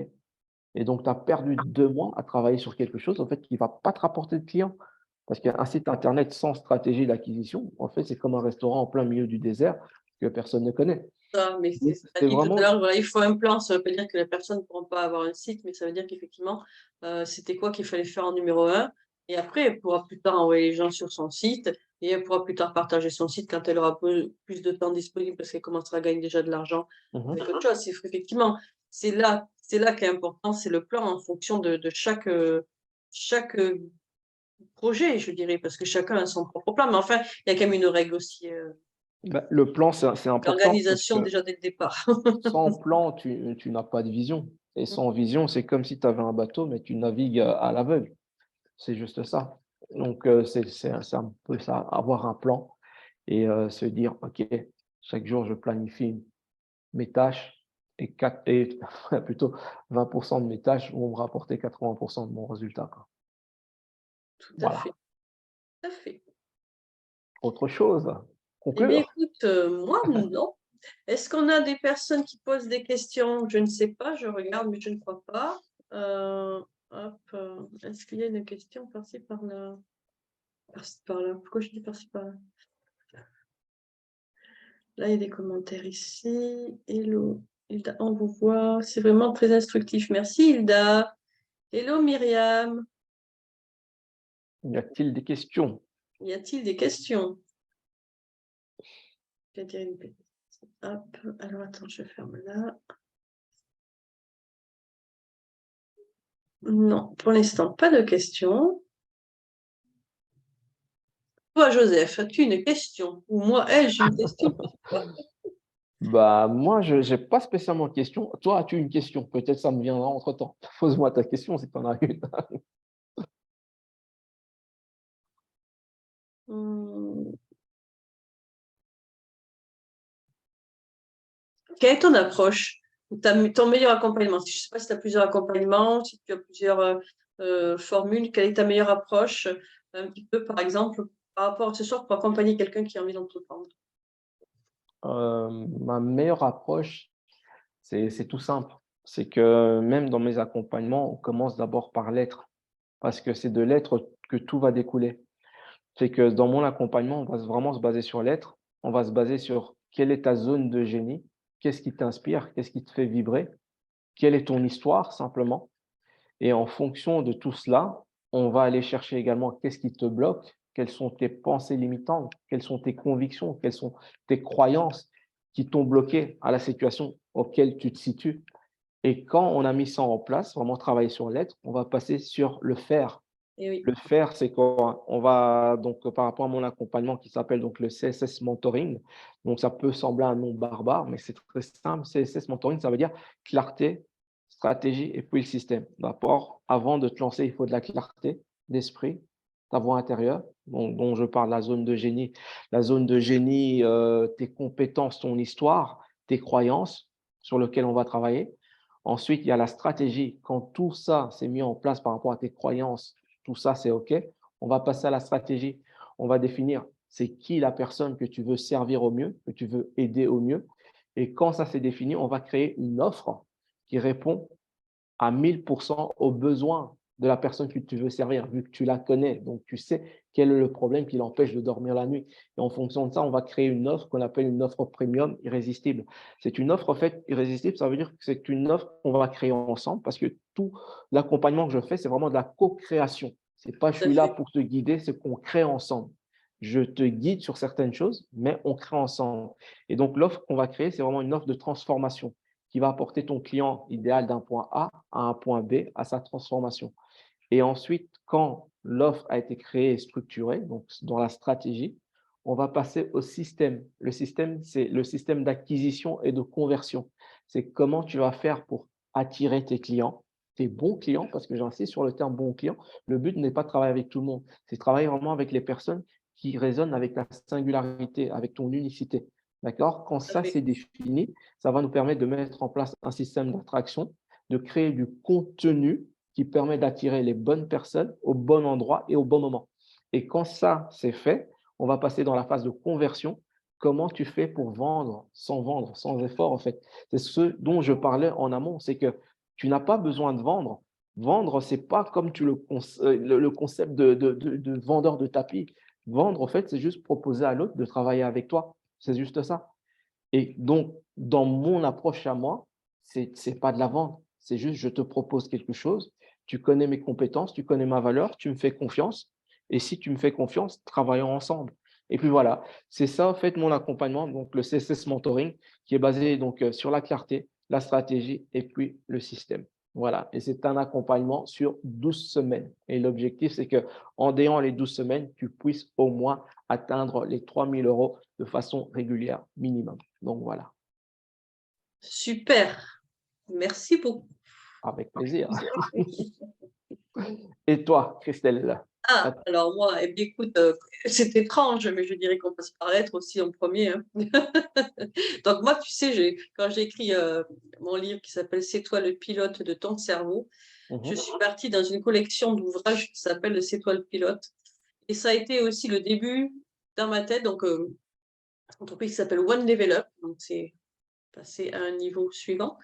Speaker 2: et donc tu as perdu 2 mois à travailler sur quelque chose, en fait, qui ne va pas te rapporter de clients. Parce qu'un site internet sans stratégie d'acquisition, en fait, c'est comme un restaurant en plein milieu du désert que personne ne connaît.
Speaker 1: Ça, mais c'est
Speaker 2: Donc
Speaker 1: ce que tu as
Speaker 2: c'est
Speaker 1: dit tout à
Speaker 2: vraiment
Speaker 1: l'heure, voilà, il faut un plan. Ça ne veut pas dire que les personnes ne pourront pas avoir un site, mais ça veut dire qu'effectivement, c'était quoi qu'il fallait faire en numéro un. Et après, elle pourra plus tard envoyer les gens sur son site et elle pourra plus tard partager son site quand elle aura plus de temps disponible parce qu'elle commencera à gagner déjà de l'argent
Speaker 2: mmh
Speaker 1: avec autre chose. Effectivement, c'est là qu'est important, c'est le plan en fonction de chaque projet, je dirais, parce que chacun a son propre plan. Mais enfin, il y a quand même une règle aussi,
Speaker 2: bah, le plan, c'est important parce
Speaker 1: l'organisation
Speaker 2: que
Speaker 1: déjà dès le départ.
Speaker 2: sans plan, tu n'as pas de vision et sans vision, c'est comme si tu avais un bateau, mais tu navigues, à l'aveugle. C'est juste ça. Donc c'est un peu ça, avoir un plan et se dire: «OK, chaque jour je planifie mes tâches et 4 et plutôt 20% de mes tâches vont me rapporter 80% de mon résultat, quoi».
Speaker 1: Tout à fait,
Speaker 2: Voilà.
Speaker 1: tout à fait.
Speaker 2: Autre chose?
Speaker 1: Eh bien,
Speaker 2: Conclure?
Speaker 1: écoute, moi, non. Est-ce qu'on a des personnes qui posent des questions? Je ne sais pas, je regarde, mais je ne crois pas. Hop, est-ce qu'il y a une question par-ci, par-là? Par-ci, par-là. Pourquoi je dis par-ci, par-là? Là, il y a des commentaires ici. Hello, Hilda, on vous voit. C'est vraiment très instructif. Merci, Hilda. Hello, Myriam.
Speaker 2: Y a-t-il des questions?
Speaker 1: Y a-t-il des questions? Je vais dire une bêtise. Hop, alors attends, je ferme là. Non, pour l'instant, pas de questions. Toi, Joseph, as-tu une question? Ou moi, ai-je une question pour toi?
Speaker 2: Bah, moi, je n'ai pas spécialement de question. Toi, as-tu une question? Peut-être ça me viendra entre-temps. Pose-moi ta question si tu en as une.
Speaker 1: Hmm. Quelle est ton approche? Ton meilleur accompagnement? Je ne sais pas si tu as plusieurs accompagnements, si tu as plusieurs formules. Quelle est ta meilleure approche? Un petit peu, par exemple, par rapport à ce soir, pour accompagner quelqu'un qui a envie d'entreprendre.
Speaker 2: Ma meilleure approche, c'est tout simple. C'est que même dans mes accompagnements, on commence d'abord par l'être, parce que c'est de l'être que tout va découler. C'est que dans mon accompagnement, on va vraiment se baser sur l'être. On va se baser sur quelle est ta zone de génie, qu'est-ce qui t'inspire, qu'est-ce qui te fait vibrer, quelle est ton histoire simplement. Et en fonction de tout cela, on va aller chercher également qu'est-ce qui te bloque, quelles sont tes pensées limitantes, quelles sont tes convictions, quelles sont tes croyances qui t'ont bloqué à la situation auquel tu te situes. Et quand on a mis ça en place, vraiment travailler sur l'être, on va passer sur le faire.
Speaker 1: Et oui,
Speaker 2: Le faire, c'est quoi? On va donc par rapport à mon accompagnement qui s'appelle donc le CSS Mentoring, donc ça peut sembler un nom barbare, mais c'est très simple. CSS Mentoring, ça veut dire clarté, stratégie et puis le système. D'abord, avant de te lancer, il faut de la clarté d'esprit, ta voix intérieure, dont je parle, la zone de génie. La zone de génie, tes compétences, ton histoire, tes croyances sur lesquelles on va travailler. Ensuite, il y a la stratégie. Quand tout ça s'est mis en place par rapport à tes croyances, tout ça, c'est OK. On va passer à la stratégie. On va définir c'est qui la personne que tu veux servir au mieux, que tu veux aider au mieux. Et quand ça s'est défini, on va créer une offre qui répond à 1000% aux besoins de la personne que tu veux servir, vu que tu la connais. Donc, tu sais quel est le problème qui l'empêche de dormir la nuit. Et en fonction de ça, on va créer une offre qu'on appelle une offre premium irrésistible. C'est une offre en fait irrésistible, ça veut dire que c'est une offre qu'on va créer ensemble parce que tout l'accompagnement que je fais, c'est vraiment de la co-création. C'est pas je
Speaker 1: tout à
Speaker 2: suis là
Speaker 1: fait.
Speaker 2: pour te guider, c'est qu'on crée ensemble. Je te guide sur certaines choses, mais on crée ensemble. Et donc, l'offre qu'on va créer, c'est vraiment une offre de transformation qui va apporter ton client idéal d'un point A à un point B, à sa transformation. Et ensuite, quand l'offre a été créée et structurée, donc dans la stratégie, on va passer au système. Le système, c'est le système d'acquisition et de conversion. C'est comment tu vas faire pour attirer tes bons clients, parce que j'insiste sur le terme bon client. Le but n'est pas de travailler avec tout le monde, c'est de travailler vraiment avec les personnes qui résonnent avec la singularité, avec ton unicité. D'accord? Quand
Speaker 1: Tout à
Speaker 2: ça
Speaker 1: fait.
Speaker 2: c'est défini, ça va nous permettre de mettre en place un système d'attraction, de créer du contenu qui permet d'attirer les bonnes personnes au bon endroit et au bon moment. Et quand ça, c'est fait, on va passer dans la phase de conversion. Comment tu fais pour vendre, sans effort, en fait? C'est ce dont je parlais en amont, c'est que tu n'as pas besoin de vendre. Vendre, c'est pas comme le concept de vendeur de tapis. Vendre, en fait, c'est juste proposer à l'autre de travailler avec toi. C'est juste ça. Et donc, dans mon approche à moi, c'est pas de la vente. C'est juste, je te propose quelque chose. Tu connais mes compétences, tu connais ma valeur, tu me fais confiance. Et si tu me fais confiance, travaillons ensemble. Et puis voilà, c'est ça en fait mon accompagnement, donc le CSS Mentoring, qui est basé donc sur la clarté, la stratégie et puis le système. Voilà, et c'est un accompagnement sur 12 semaines. Et l'objectif, c'est que en déant les 12 semaines, tu puisses au moins atteindre les 3 000 € de façon régulière minimum. Donc voilà,
Speaker 1: Super. Merci beaucoup.
Speaker 2: avec plaisir. Et toi, Christelle?
Speaker 1: Ah, alors moi, eh bien, écoute, c'est étrange, mais je dirais qu'on passe par l'être aussi en premier, hein. Donc moi, tu sais, quand j'ai écrit mon livre qui s'appelle C'est toi le pilote de ton cerveau, je
Speaker 2: Mhm,
Speaker 1: suis partie dans une collection d'ouvrages qui s'appelle C'est toi le pilote. Et ça a été aussi le début dans ma tête, donc une entreprise qui s'appelle One Develop, donc c'est passer à un niveau suivant.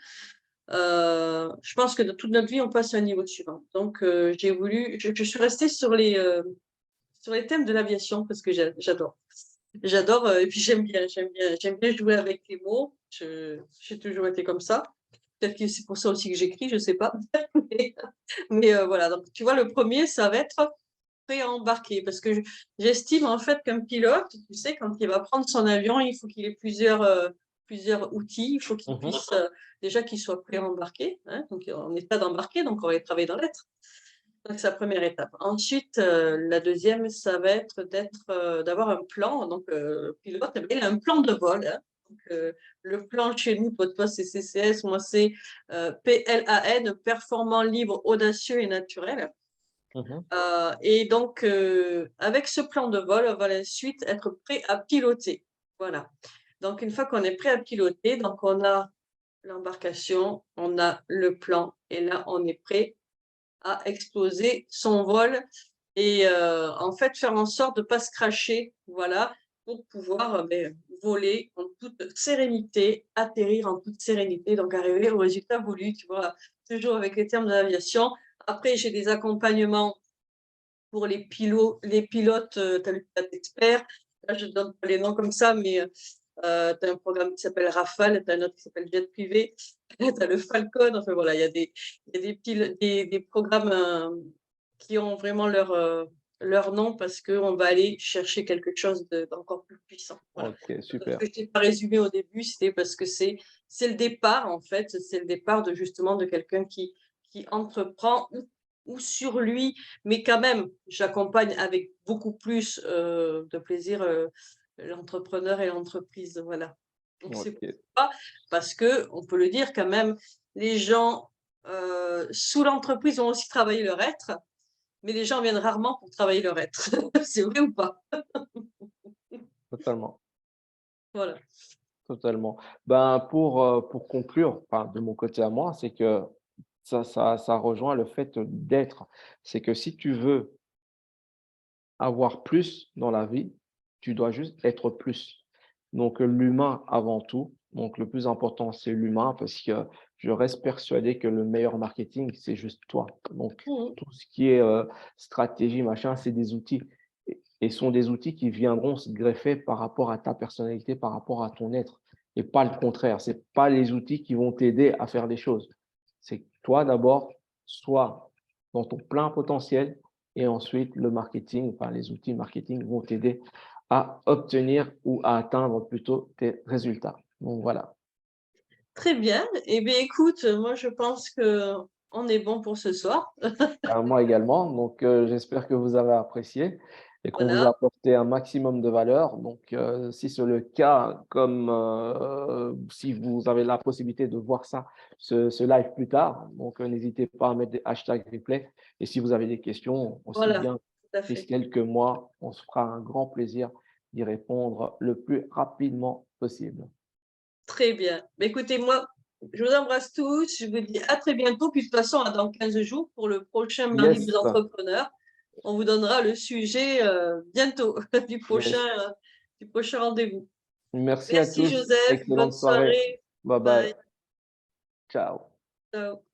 Speaker 1: Je pense que dans toute notre vie, on passe à un niveau suivant. Donc, je suis restée sur les thèmes de l'aviation parce que j'adore. J'adore, et puis j'aime bien jouer avec les mots. J'ai toujours été comme ça. Peut-être que c'est pour ça aussi que j'écris, je sais pas. Mais, voilà, donc tu vois, le premier, ça va être prêt à embarquer parce que j'estime en fait qu'un pilote, tu sais, quand il va prendre son avion, il faut qu'il ait plusieurs outils. Il faut qu'il
Speaker 2: mhm.
Speaker 1: puisse déjà qu'il soit prêt à embarquer, hein, donc en état d'embarquer, donc on va travailler dans l'être. Donc, c'est la première étape. Ensuite, la deuxième, ça va être d'avoir un plan. Donc, le pilote, il a un plan de vol, hein. Donc, le plan chez nous, toi c'est CCS, moi c'est PLAN, performant, libre, audacieux et naturel. Et donc, avec ce plan de vol, on va ensuite être prêt à piloter. Voilà. Donc, une fois qu'on est prêt à piloter, donc on a l'embarcation, on a le plan, et là, on est prêt à exploser son vol et en fait faire en sorte de ne pas se cracher, voilà, pour pouvoir voler en toute sérénité, atterrir en toute sérénité, donc arriver au résultat voulu, tu vois, toujours avec les termes de l'aviation. Après, j'ai des accompagnements pour les pilotes, tu as le pilote expert. Là, je ne donne pas les noms comme ça, mais tu as un programme qui s'appelle Rafale, tu as un autre qui s'appelle Jet Privé, tu as le Falcon. Enfin voilà, il y a des programmes qui ont vraiment leur nom parce qu'on va aller chercher quelque chose d'encore plus puissant. Voilà.
Speaker 2: Ok,
Speaker 1: Ce
Speaker 2: super.
Speaker 1: que je t'ai pas résumé au début, c'était parce que c'est le départ, en fait, c'est le départ de justement de quelqu'un qui entreprend ou sur lui, mais quand même, j'accompagne avec beaucoup plus de plaisir l'entrepreneur et l'entreprise. Voilà. Donc, c'est
Speaker 2: Ok.
Speaker 1: pourquoi, parce que, on peut le dire quand même, les gens sous l'entreprise ont aussi travaillé leur être, mais les gens viennent rarement pour travailler leur être. C'est vrai ou pas?
Speaker 2: Totalement.
Speaker 1: Voilà.
Speaker 2: Totalement. Ben, pour conclure, enfin, de mon côté à moi, c'est que ça rejoint le fait d'être. C'est que si tu veux avoir plus dans la vie, tu dois juste être plus. Donc, l'humain avant tout. Donc, le plus important, c'est l'humain parce que je reste persuadé que le meilleur marketing, c'est juste toi. Donc,
Speaker 1: Mhm.
Speaker 2: tout ce qui est stratégie, machin, c'est des outils. Et sont des outils qui viendront se greffer par rapport à ta personnalité, par rapport à ton être. Et pas le contraire. C'est pas les outils qui vont t'aider à faire des choses. C'est que toi d'abord, sois dans ton plein potentiel et ensuite le marketing, enfin les outils marketing vont t'aider à obtenir ou à atteindre plutôt tes résultats. Donc voilà.
Speaker 1: Très bien. Eh bien, écoute, moi, je pense que on est bon pour ce soir.
Speaker 2: Moi également. Donc j'espère que vous avez apprécié et qu'on vous a
Speaker 1: Voilà.
Speaker 2: apporté un maximum de valeur. Donc si c'est le cas, comme si vous avez la possibilité de voir ça, ce live plus tard, donc n'hésitez pas à mettre des hashtags replay. Et si vous avez des questions, aussi
Speaker 1: Voilà.
Speaker 2: bien
Speaker 1: Tout à
Speaker 2: d'ici
Speaker 1: fait.
Speaker 2: quelques mois, on se fera un grand plaisir d'y répondre le plus rapidement possible.
Speaker 1: Très bien. Mais écoutez, moi, je vous embrasse tous. Je vous dis à très bientôt. Puis de toute façon, à dans 15 jours pour le prochain Mardi des
Speaker 2: Yes,
Speaker 1: entrepreneurs. On vous donnera le sujet bientôt
Speaker 2: yes.
Speaker 1: du prochain rendez-vous.
Speaker 2: Merci à
Speaker 1: Merci
Speaker 2: tous.
Speaker 1: Joseph. Bonne
Speaker 2: Excellente soirée.
Speaker 1: soirée.
Speaker 2: Bye bye.
Speaker 1: Bye.
Speaker 2: Ciao.
Speaker 1: Ciao.